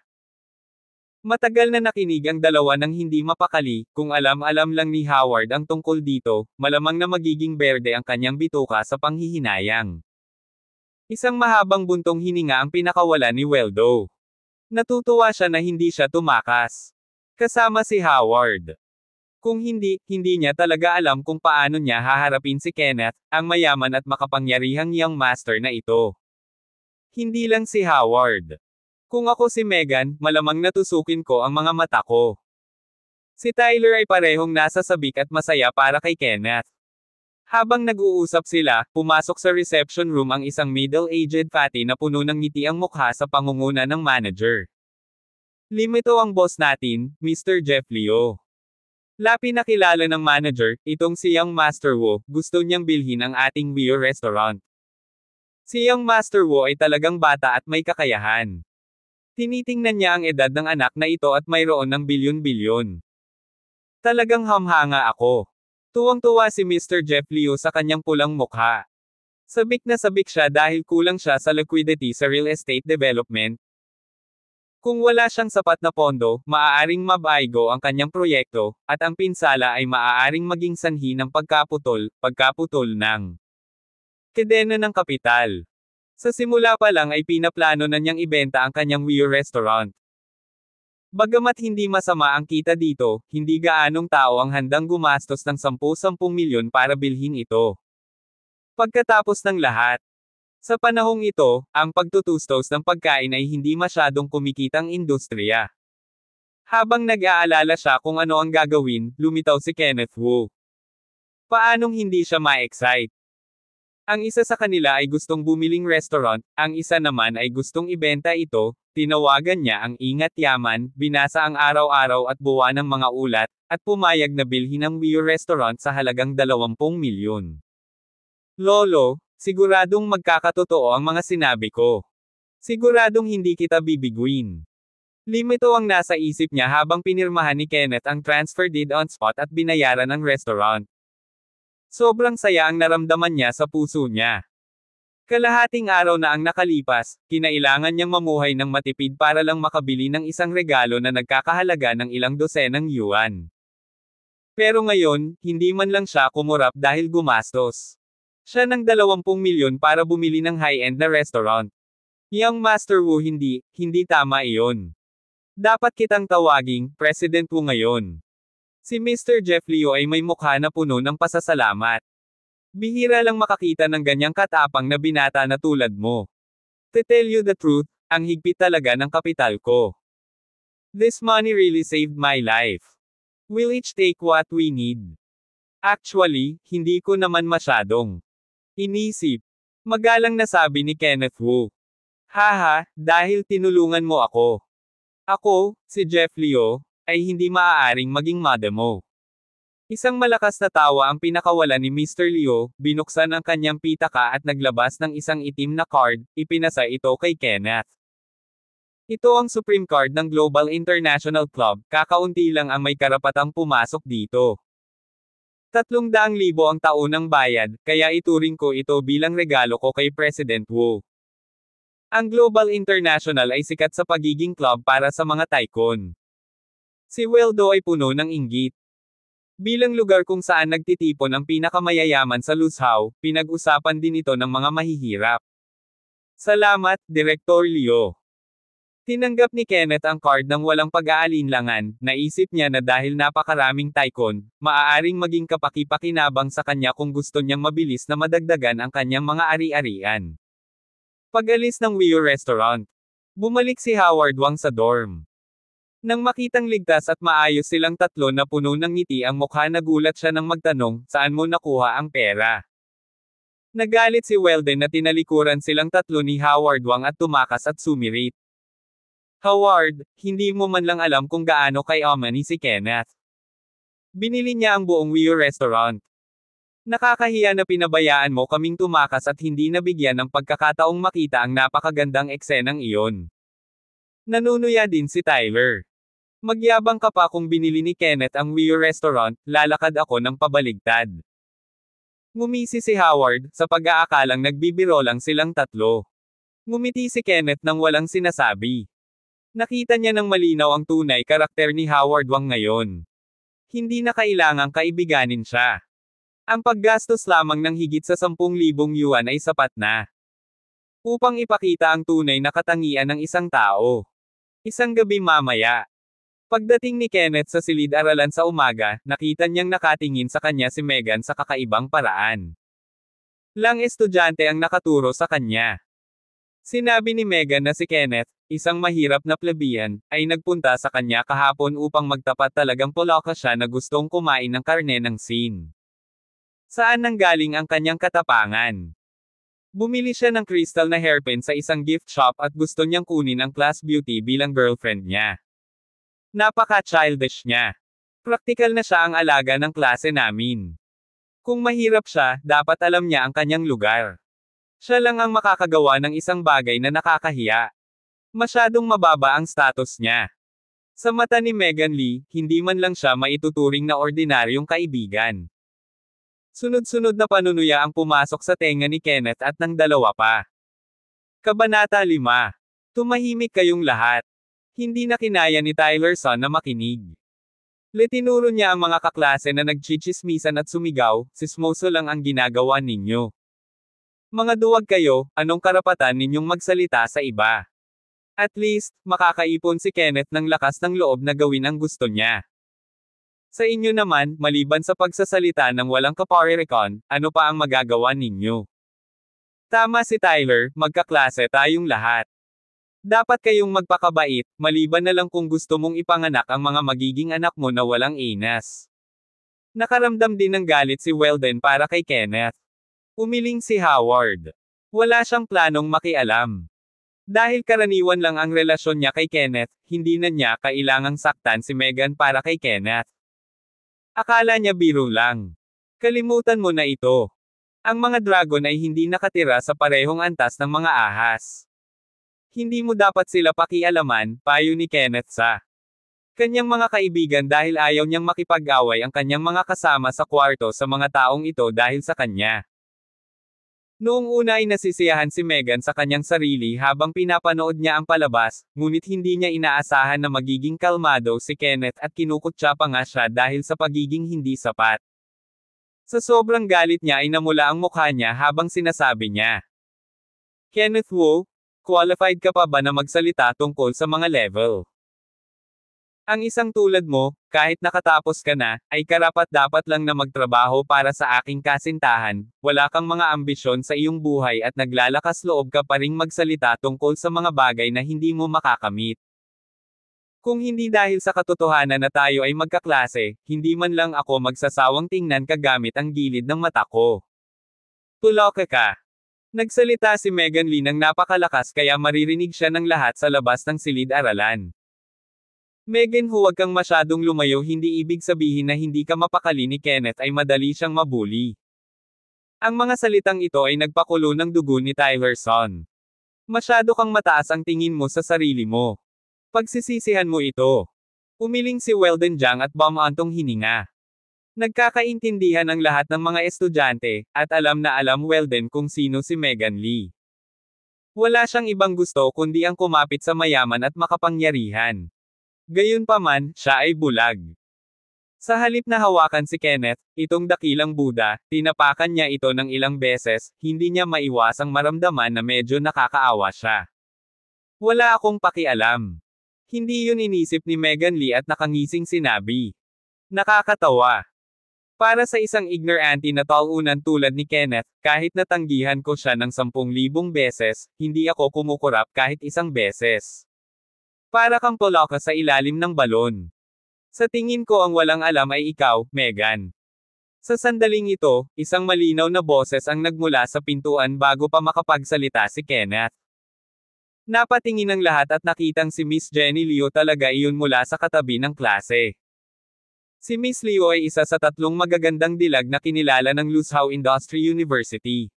Matagal na nakinig ang dalawa ng hindi mapakali, kung alam-alam lang ni Howard ang tungkol dito, malamang na magiging berde ang kanyang bituka sa panghihinayang. Isang mahabang buntong hininga ang pinakawala ni Weldo. Natutuwa siya na hindi siya tumakas. Kasama si Howard. Kung hindi niya talaga alam kung paano niya haharapin si Kenneth, ang mayaman at makapangyarihang young master na ito. Hindi lang si Howard. Kung ako si Megan, malamang natusukin ko ang mga mata ko. Si Tyler ay parehong nasa sabik at masaya para kay Kenneth. Habang nag-uusap sila, pumasok sa reception room ang isang middle-aged fatty na puno ng ngiti ang mukha sa pangunguna ng manager. Limito ang boss natin, Mr. Jeff Leo. Lapi na kilala ng manager, itong si Young Master Wu, gusto niyang bilhin ang ating Wio restaurant. Si Young Master Wu ay talagang bata at may kakayahan. Tinitingnan niya ang edad ng anak na ito at mayroon ng bilyon-bilyon. Talagang hamhanga ako. Tuwang-tuwa si Mr. Jeff Leo sa kanyang pulang mukha. Sabik na sabik siya dahil kulang siya sa liquidity sa real estate development. Kung wala siyang sapat na pondo, maaaring mabaygo ang kanyang proyekto, at ang pinsala ay maaaring maging sanhi ng pagkaputol ng kedena ng kapital. Sa simula pa lang ay pinaplano na niyang ibenta ang kanyang Wio restaurant. Bagamat hindi masama ang kita dito, hindi gaanong tao ang handang gumastos ng 10-10 milyon para bilhin ito. Pagkatapos ng lahat, sa panahong ito, ang pagtutustos ng pagkain ay hindi masyadong kumikitang industriya. Habang nag-aalala siya kung ano ang gagawin, lumitaw si Kenneth Wu. Paanong hindi siya ma-excite? Ang isa sa kanila ay gustong bumiling restaurant, ang isa naman ay gustong ibenta ito, tinawagan niya ang ingat yaman, binasa ang araw-araw at buwan ng mga ulat, at pumayag na bilhin ang Wio restaurant sa halagang 20 milyon. Lolo, siguradong magkakatotoo ang mga sinabi ko. Siguradong hindi kita bibiguin. Limito ang nasa isip niya habang pinirmahan ni Kenneth ang transfer deed on spot at binayaran ang restaurant. Sobrang saya ang naramdaman niya sa puso niya. Kalahating araw na ang nakalipas, kinailangan niyang mamuhay ng matipid para lang makabili ng isang regalo na nagkakahalaga ng ilang dosenang yuan. Pero ngayon, hindi man lang siya kumurap dahil gumastos. Siya ng 20 milyon para bumili ng high-end na restaurant. Young Master Wu, hindi tama iyon. Dapat kitang tawaging, President Wu ngayon. Si Mr. Jeff Leo ay may mukha na puno ng pasasalamat. Bihira lang makakita ng ganyang katapang na binata na tulad mo. To tell you the truth, ang higpit talaga ng kapital ko. This money really saved my life. We'll each take what we need. Actually, hindi ko naman masyadong inisip. Magalang na sabi ni Kenneth Wu. Haha, dahil tinulungan mo ako. Ako, si Jeff Leo, ay hindi maaaring maging mother mo. Isang malakas na tawa ang pinakawalan ni Mr. Leo, binuksan ang kanyang pitaka at naglabas ng isang itim na card, ipinasa ito kay Kenneth. Ito ang Supreme Card ng Global International Club, kakaunti lang ang may karapatang pumasok dito. 300,000 ang taunang bayad, kaya ituring ko ito bilang regalo ko kay President Wu. Ang Global International ay sikat sa pagiging club para sa mga tycoon. Si Weldo ay puno ng inggit. Bilang lugar kung saan nagtitipon ang pinakamayayaman sa Luzhou, pinag-usapan din ito ng mga mahihirap. Salamat, Direktor Leo. Tinanggap ni Kenneth ang card ng walang pag-aalinlangan, naisip niya na dahil napakaraming tycoon, maaaring maging kapaki-pakinabang sa kanya kung gusto niyang mabilis na madagdagan ang kanyang mga ari-arian. Pag-alis ng Wio Restaurant, bumalik si Howard Wang sa dorm. Nang makitang ligtas at maayos silang tatlo na puno ng ngiti ang mukha, nagulat siya nang magtanong, saan mo nakuha ang pera? Nagalit si Weldon na tinalikuran silang tatlo ni Howard Wang at tumakas at sumirit. Howard, hindi mo man lang alam kung gaano kay-amani si Kenneth. Binili niya ang buong Wio Restaurant. Nakakahiya na pinabayaan mo kaming tumakas at hindi nabigyan ng pagkakataong makita ang napakagandang eksenang iyon. Nanunuya din si Tyler. Magyabang ka pa kung binili ni Kenneth ang Wio Restaurant, lalakad ako ng pabaligtad. Ngumisi si Howard, sa pag-aakalang nagbibiro lang silang tatlo. Ngumiti si Kenneth nang walang sinasabi. Nakita niya ng malinaw ang tunay karakter ni Howard Wang ngayon. Hindi na kailangang kaibiganin siya. Ang paggastos lamang ng higit sa 10,000 yuan ay sapat na upang ipakita ang tunay na katangian ng isang tao. Isang gabi mamaya, pagdating ni Kenneth sa silid-aralan sa umaga, nakita niyang nakatingin sa kanya si Megan sa kakaibang paraan. Lang estudyante ang nakaturo sa kanya. Sinabi ni Megan na si Kenneth, isang mahirap na plebian, ay nagpunta sa kanya kahapon upang magtapat talagang poloka siya na gustong kumain ng karne ng sin. Saan nanggaling ang kanyang katapangan? Bumili siya ng crystal na hairpin sa isang gift shop at gusto niyang kunin ang class beauty bilang girlfriend niya. Napaka-childish niya. Praktikal na siya ang alaga ng klase namin. Kung mahirap siya, dapat alam niya ang kanyang lugar. Siya lang ang makakagawa ng isang bagay na nakakahiya. Masyadong mababa ang status niya. Sa mata ni Megan Lee, hindi man lang siya maituturing na ordinaryong kaibigan. Sunod-sunod na panunuya ang pumasok sa tenga ni Kenneth at ng dalawa pa. Kabanata 5. Tumahimik kayong lahat. Hindi na kinaya ni Tyler Son na makinig. Tinuro niya ang mga kaklase na nagchichismisan at sumigaw, sismoso lang ang ginagawa ninyo. Mga duwag kayo, anong karapatan ninyong magsalita sa iba? At least, makakaipon si Kenneth ng lakas ng loob na gawin ang gusto niya. Sa inyo naman, maliban sa pagsasalita ng walang kaparerekon, ano pa ang magagawa ninyo? Tama si Tyler, magkaklase tayong lahat. Dapat kayong magpakabait, maliban na lang kung gusto mong ipanganak ang mga magiging anak mo na walang inas. Nakaramdam din ng galit si Weldon para kay Kenneth. Umiling si Howard. Wala siyang planong makialam. Dahil karaniwan lang ang relasyon niya kay Kenneth, hindi na niya kailangang saktan si Megan para kay Kenneth. Akala niya biro lang. Kalimutan mo na ito. Ang mga dragon ay hindi nakatira sa parehong antas ng mga ahas. Hindi mo dapat sila pakialaman, payo ni Kenneth sa kanyang mga kaibigan dahil ayaw niyang makipag-away ang kanyang mga kasama sa kwarto sa mga taong ito dahil sa kanya. Noong una ay nasisiyahan si Megan sa kanyang sarili habang pinapanood niya ang palabas, ngunit hindi niya inaasahan na magiging kalmado si Kenneth at kinukutya pa nga siya dahil sa pagiging hindi sapat. Sa sobrang galit niya ay namula ang mukha niya habang sinasabi niya, Kenneth Wu, qualified ka pa ba na magsalita tungkol sa mga level Ang isang tulad mo, kahit nakatapos ka na, ay karapat-dapat lang na magtrabaho para sa aking kasintahan, wala kang mga ambisyon sa iyong buhay at naglalakas loob ka pa ring magsalita tungkol sa mga bagay na hindi mo makakamit. Kung hindi dahil sa katotohanan na tayo ay magkaklase, hindi man lang ako magsasawang tingnan ka gamit ang gilid ng mata ko. Tuloka ka. Nagsalita si Megan Lee ng napakalakas kaya maririnig siya ng lahat sa labas ng silid-aralan. Megan, huwag kang masyadong lumayo, hindi ibig sabihin na hindi ka mapakali ni Kenneth ay madali siyang mabuli. Ang mga salitang ito ay nagpakulo ng dugo ni Tylerson. Masyado kang mataas ang tingin mo sa sarili mo. Pagsisisihan mo ito. Umiling si Weldon Jiang at bumantong hininga. Nagkakaintindihan ang lahat ng mga estudyante, at alam na alam Weldon kung sino si Megan Lee. Wala siyang ibang gusto kundi ang kumapit sa mayaman at makapangyarihan. Gayunpaman, siya ay bulag. Sa halip na hawakan si Kenneth, itong dakilang Buddha, tinapakan niya ito ng ilang beses, hindi niya maiwasang maramdaman na medyo nakakaawa siya. Wala akong pakialam. Hindi yun inisip ni Megan Lee at nakangising sinabi. Nakakatawa. Para sa isang ignorante na taunan tulad ni Kenneth, kahit natanggihan ko siya ng 10,000 beses, hindi ako kumukurap kahit isang beses. Para kang poloka sa ilalim ng balon. Sa tingin ko ang walang alam ay ikaw, Megan. Sa sandaling ito, isang malinaw na boses ang nagmula sa pintuan bago pa makapagsalita si Kenneth. Napatingin ang lahat at nakitang si Miss Jenny Liu talaga iyon mula sa katabi ng klase. Si Miss Liu ay isa sa 3 magagandang dilag na kinilala ng Luzhou Industry University.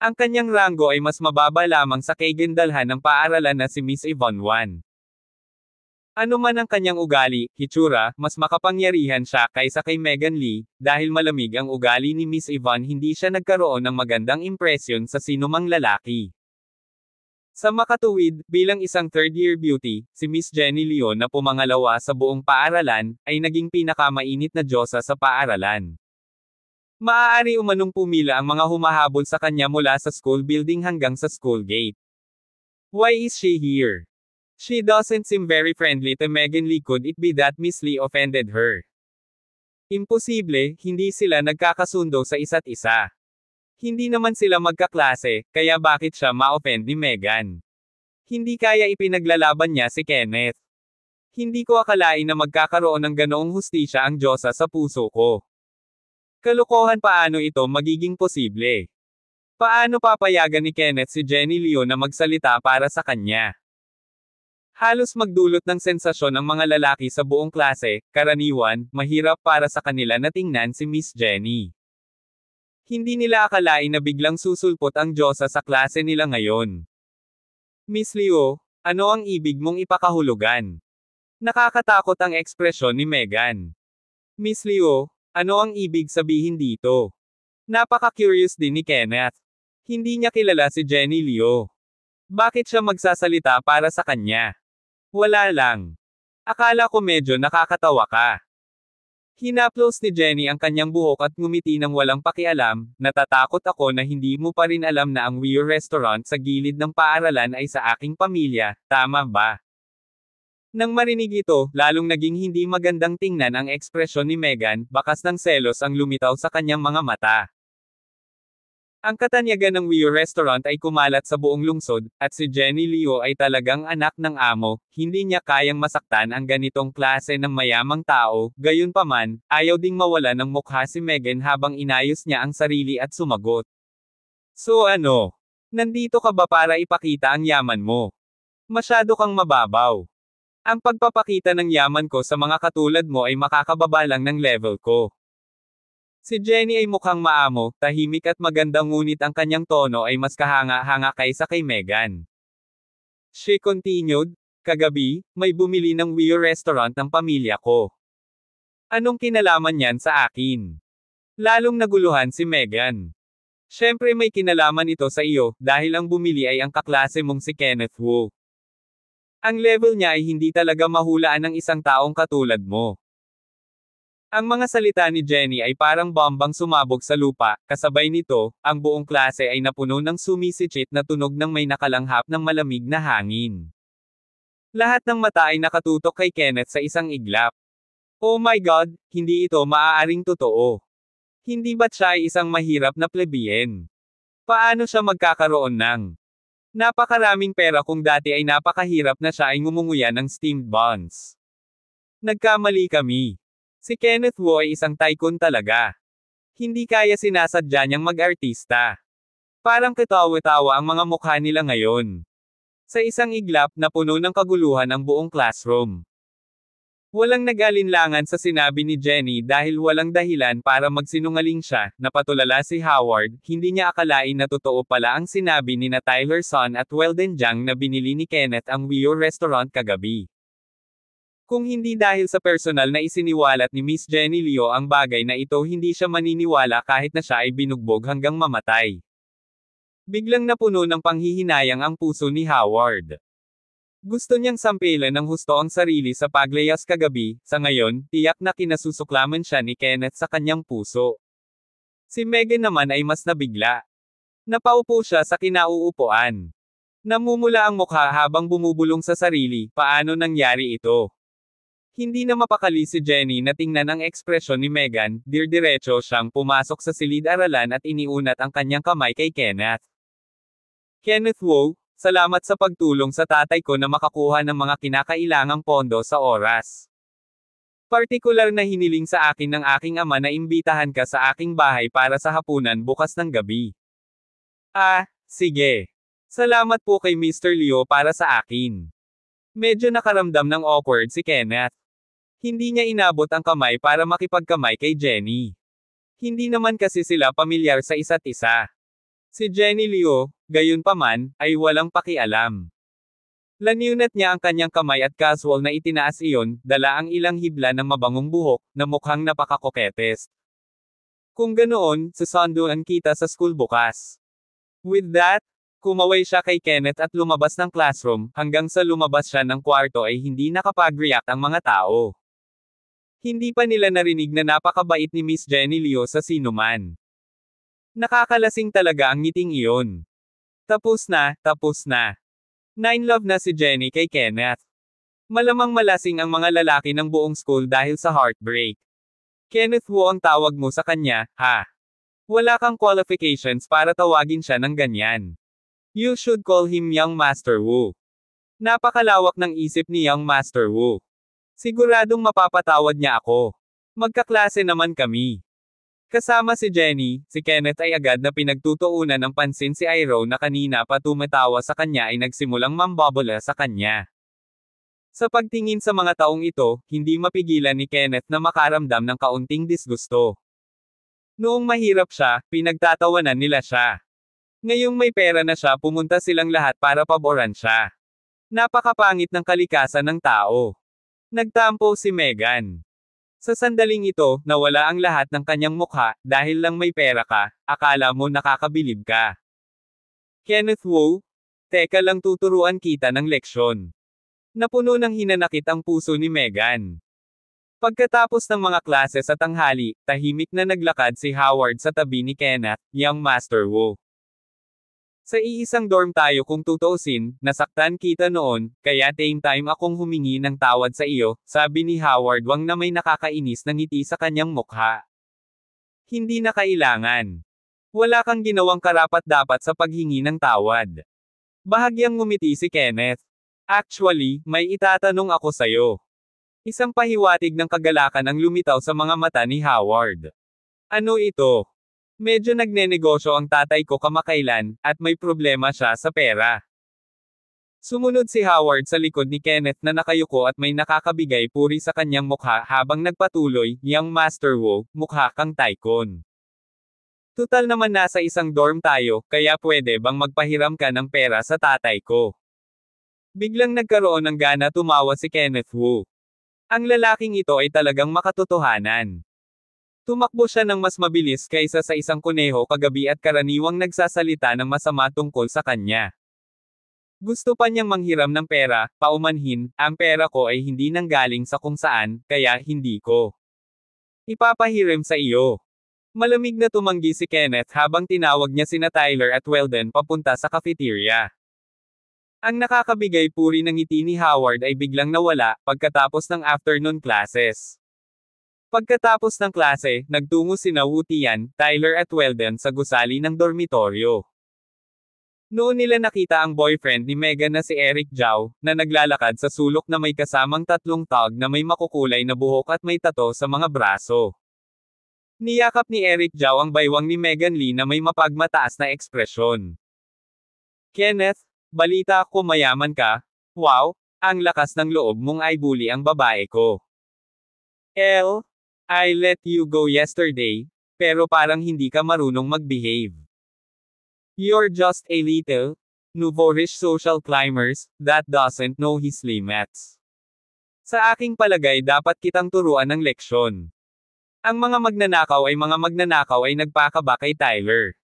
Ang kanyang ranggo ay mas mababa lamang sa kagandalhan ng paaralan na si Miss Yvonne Wan. Ano man ang kanyang ugali, hitsura, mas makapangyarihan siya kaysa kay Megan Lee, dahil malamig ang ugali ni Miss Yvonne hindi siya nagkaroon ng magandang impresyon sa sinumang lalaki. Sa makatuwid, bilang isang third-year beauty, si Miss Jenny Liu na pumangalawa sa buong paaralan, ay naging pinakamainit na diyosa sa paaralan. Maaari umanong pumila ang mga humahabol sa kanya mula sa school building hanggang sa school gate. Why is she here? She doesn't seem very friendly to Megan Lee. Could it be that Miss Lee offended her? Imposible, hindi sila nagkakasundo sa isa't isa. Hindi naman sila magkaklase, kaya bakit siya ma-offend ni Megan? Hindi kaya ipinaglalaban niya si Kenneth. Hindi ko akalain na magkakaroon ng ganoong hustisya ang Diyosa sa puso ko. Kalokohan, paano ito magiging posible? Paano papayagan ni Kenneth si Jenny Liu na magsalita para sa kanya? Halos magdulot ng sensasyon ang mga lalaki sa buong klase, karaniwan, mahirap para sa kanila na tingnan si Miss Jenny. Hindi nila akalain na biglang susulpot ang Diyosa sa klase nila ngayon. Miss Liu, ano ang ibig mong ipakahulugan? Nakakatakot ang ekspresyon ni Megan. Miss Liu, ano ang ibig sabihin dito? Napaka-curious din ni Kenneth. Hindi niya kilala si Jenny Liu. Bakit siya magsasalita para sa kanya? Wala lang. Akala ko medyo nakakatawa ka. Hinaplos ni Jenny ang kanyang buhok at ngumiti ng walang pakialam. Natatakot ako na hindi mo pa rin alam na ang Weir Restaurant sa gilid ng paaralan ay sa aking pamilya, tama ba? Nang marinig ito, lalong naging hindi magandang tingnan ang ekspresyon ni Megan, bakas ng selos ang lumitaw sa kanyang mga mata. Ang katanyagan ng Weir Restaurant ay kumalat sa buong lungsod, at si Jenny Liu ay talagang anak ng amo, hindi niya kayang masaktan ang ganitong klase ng mayamang tao, gayunpaman, ayaw ding mawala ng mukha si Megan habang inayos niya ang sarili at sumagot. So ano? Nandito ka ba para ipakita ang yaman mo? Masyado kang mababaw. Ang pagpapakita ng yaman ko sa mga katulad mo ay makakababa lang ng level ko. Si Jenny ay mukhang maamo, tahimik at maganda, ngunit ang kanyang tono ay mas kahanga-hanga kaysa kay Megan. She continued, kagabi, may bumili ng Weir Restaurant ng pamilya ko. Anong kinalaman niyan sa akin? Lalong naguluhan si Megan. Siyempre may kinalaman ito sa iyo, dahil ang bumili ay ang kaklase mong si Kenneth Wu. Ang level niya ay hindi talaga mahulaan ng isang taong katulad mo. Ang mga salita ni Jenny ay parang bombang sumabog sa lupa, kasabay nito, ang buong klase ay napuno ng sumisichit na tunog ng may nakalanghap ng malamig na hangin. Lahat ng mata ay nakatutok kay Kenneth sa isang iglap. Oh my God, hindi ito maaaring totoo. Hindi ba't siya ay isang mahirap na plebiyen? Paano siya magkakaroon ng napakaraming pera kung dati ay napakahirap na siya ay ngumunguya ng steamed buns? Nagkamali kami. Si Kenneth Wu ay isang tycoon talaga. Hindi kaya sinasadya niyang mag-artista. Parang katawa-tawa ang mga mukha nila ngayon. Sa isang iglap na puno ng kaguluhan ang buong classroom. Walang nag-alinlangan sa sinabi ni Jenny dahil walang dahilan para magsinungaling siya, napatulala si Howard, hindi niya akalain na totoo pala ang sinabi ni na Tyler Son at Weldon Jiang na binili ni Kenneth ang Wio restaurant kagabi. Kung hindi dahil sa personal na isiniwalat ni Miss Jenny Liu ang bagay na ito hindi siya maniniwala kahit na siya ay binugbog hanggang mamatay. Biglang napuno ng panghihinayang ang puso ni Howard. Gusto niyang sampilan ng husto ang sarili sa paglayas kagabi, sa ngayon, tiyak na kinasusuklaman siya ni Kenneth sa kanyang puso. Si Megan naman ay mas nabigla. Napaupo siya sa kinauupuan. Namumula ang mukha habang bumubulong sa sarili, paano nangyari ito? Hindi na mapakali si Jenny na tingnan ang ekspresyon ni Megan, diretso siyang pumasok sa silid-aralan at iniunat ang kanyang kamay kay Kenneth. Kenneth Wu, salamat sa pagtulong sa tatay ko na makakuha ng mga kinakailangang pondo sa oras. Partikular na hiniling sa akin ng aking ama na imbitahan ka sa aking bahay para sa hapunan bukas ng gabi. Ah, sige. Salamat po kay Mr. Liu para sa akin. Medyo nakaramdam ng awkward si Kenneth. Hindi niya inabot ang kamay para makipagkamay kay Jenny. Hindi naman kasi sila pamilyar sa isa't isa. Si Jenny Liu, gayunpaman, ay walang pakialam. Laniunat niya ang kanyang kamay at casual na itinaas iyon, dala ang ilang hibla ng mabangong buhok, na mukhang napakakoketes. Kung ganoon, susunduan kita sa school bukas. With that, kumaway siya kay Kenneth at lumabas ng classroom, hanggang sa lumabas siya ng kwarto ay hindi nakapag-react ang mga tao. Hindi pa nila narinig na napakabait ni Miss Jenny Liu sa sinuman. Nakakalasing talaga ang ngiting iyon. Tapos na, tapos na. Nine love na si Jenny kay Kenneth. Malamang malasing ang mga lalaki ng buong school dahil sa heartbreak. Kenneth Wu ang tawag mo sa kanya, ha? Wala kang qualifications para tawagin siya ng ganyan. You should call him Young Master Wu. Napakalawak ng isip ni Young Master Wu. Siguradong mapapatawad niya ako. Magkaklase naman kami. Kasama si Jenny, si Kenneth ay agad na pinagtutuunan ng pansin si Iroh na kanina pa tumatawa sa kanya ay nagsimulang mambabala sa kanya. Sa pagtingin sa mga taong ito, hindi mapigilan ni Kenneth na makaramdam ng kaunting disgusto. Noong mahirap siya, pinagtatawanan nila siya. Ngayong may pera na siya pumunta silang lahat para paboran siya. Napakapangit ng kalikasan ng tao. Nagtampo si Megan. Sa sandaling ito, nawala ang lahat ng kanyang mukha, dahil lang may pera ka, akala mo nakakabilib ka. Kenneth Wu? Teka lang tuturuan kita ng leksyon. Napuno ng hinanakit ang puso ni Megan. Pagkatapos ng mga klase sa tanghali, tahimik na naglakad si Howard sa tabi ni Kenneth, Young Master Wu. Sa iisang dorm tayo kung tutuusin, nasaktan kita noon, kaya time akong humingi ng tawad sa iyo, sabi ni Howard wang na may nakakainis na ngiti sa kanyang mukha. Hindi na kailangan. Wala kang ginawang karapat-dapat sa paghingi ng tawad. Bahagyang ngumiti si Kenneth. Actually, may itatanong ako sa'yo. Isang pahiwatig ng kagalakan ang lumitaw sa mga mata ni Howard. Ano ito? Medyo nagnenegosyo ang tatay ko kamakailan, at may problema siya sa pera. Sumunod si Howard sa likod ni Kenneth na nakayuko at may nakakabigay puri sa kanyang mukha habang nagpatuloy, Young Master Wu, mukha kang tycoon. Tutal naman nasa isang dorm tayo, kaya pwede bang magpahiram ka ng pera sa tatay ko? Biglang nagkaroon ng gana tumawa si Kenneth Wu. Ang lalaking ito ay talagang makatotohanan. Tumakbo siya ng mas mabilis kaysa sa isang kuneho kagabi at karaniwang nagsasalita ng masama tungkol sa kanya. Gusto pa niyang manghiram ng pera, paumanhin, ang pera ko ay hindi nanggaling sa kung saan, kaya hindi ko ipapahiram sa iyo. Malamig na tumanggi si Kenneth habang tinawag niya sina Tyler at Weldon papunta sa cafeteria. Ang nakakabigay puri ng ngiti ni Howard ay biglang nawala, pagkatapos ng afternoon classes. Pagkatapos ng klase, nagtungo sina Wu Tian, Tyler at Weldon sa gusali ng dormitoryo. Noon nila nakita ang boyfriend ni Megan na si Eric Zhao, na naglalakad sa sulok na may kasamang tatlong tag na may makukulay na buhok at may tato sa mga braso. Niyakap ni Eric Zhao ang baywang ni Megan Lee na may mapagmataas na ekspresyon. Kenneth, balita ko mayaman ka. Wow, ang lakas ng loob mong ay bully ang babae ko. I let you go yesterday, pero parang hindi ka marunong mag-behave. You're just a little, notorious social climbers, that doesn't know his limits. Sa aking palagay dapat kitang turuan ng leksyon. Ang mga magnanakaw ay nagpakaba kay Tyler.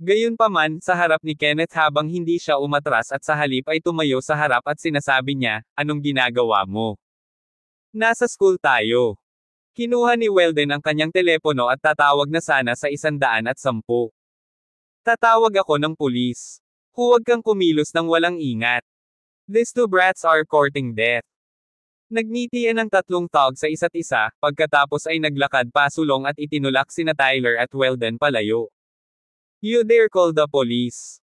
Gayunpaman, sa harap ni Kenneth habang hindi siya umatras at sa halip ay tumayo sa harap at sinasabi niya, anong ginagawa mo? Nasa school tayo. Kinuha ni Weldon ang kanyang telepono at tatawag na sana sa 110. Tatawag ako ng pulis. Huwag kang kumilos ng walang ingat. These two brats are courting death. Nagngitian ang tatlong tag sa isa't isa, pagkatapos ay naglakad pasulong at itinulak sina Tyler at Weldon palayo. You dare call the police.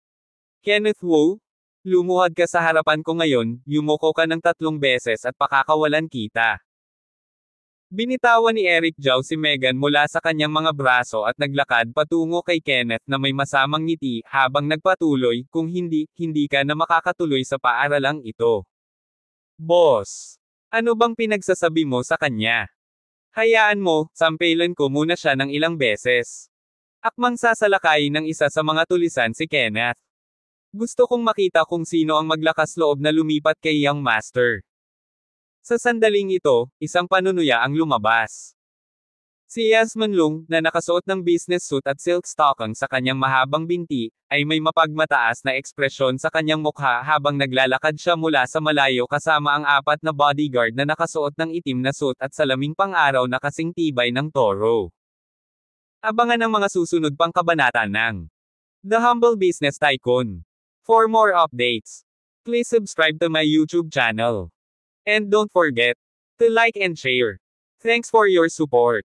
Kenneth Wu, lumuhad ka sa harapan ko ngayon, yumuko ka ng 3 beses at pakakawalan kita. Binitawan ni Eric Zhao si Megan mula sa kanyang mga braso at naglakad patungo kay Kenneth na may masamang ngiti, habang nagpatuloy, kung hindi ka na makakatuloy sa paaralang ito. Boss, ano bang pinagsasabi mo sa kanya? Hayaan mo, sampelan ko muna siya ng ilang beses. Akmang sasalakayin ng isa sa mga tulisan si Kenneth. Gusto kong makita kung sino ang maglakas loob na lumipat kay Young Master. Sa sandaling ito, isang panunuya ang lumabas. Si Yasmin Lung, na nakasuot ng business suit at silk stocking sa kanyang mahabang binti, ay may mapagmataas na ekspresyon sa kanyang mukha habang naglalakad siya mula sa malayo kasama ang 4 na bodyguard na nakasuot ng itim na suit at salaming pang-araw na kasing tibay ng toro. Abangan ang mga susunod pang kabanata ng The Humble Business Tycoon. For more updates, please subscribe to my YouTube channel. And don't forget to like and share. Thanks for your support.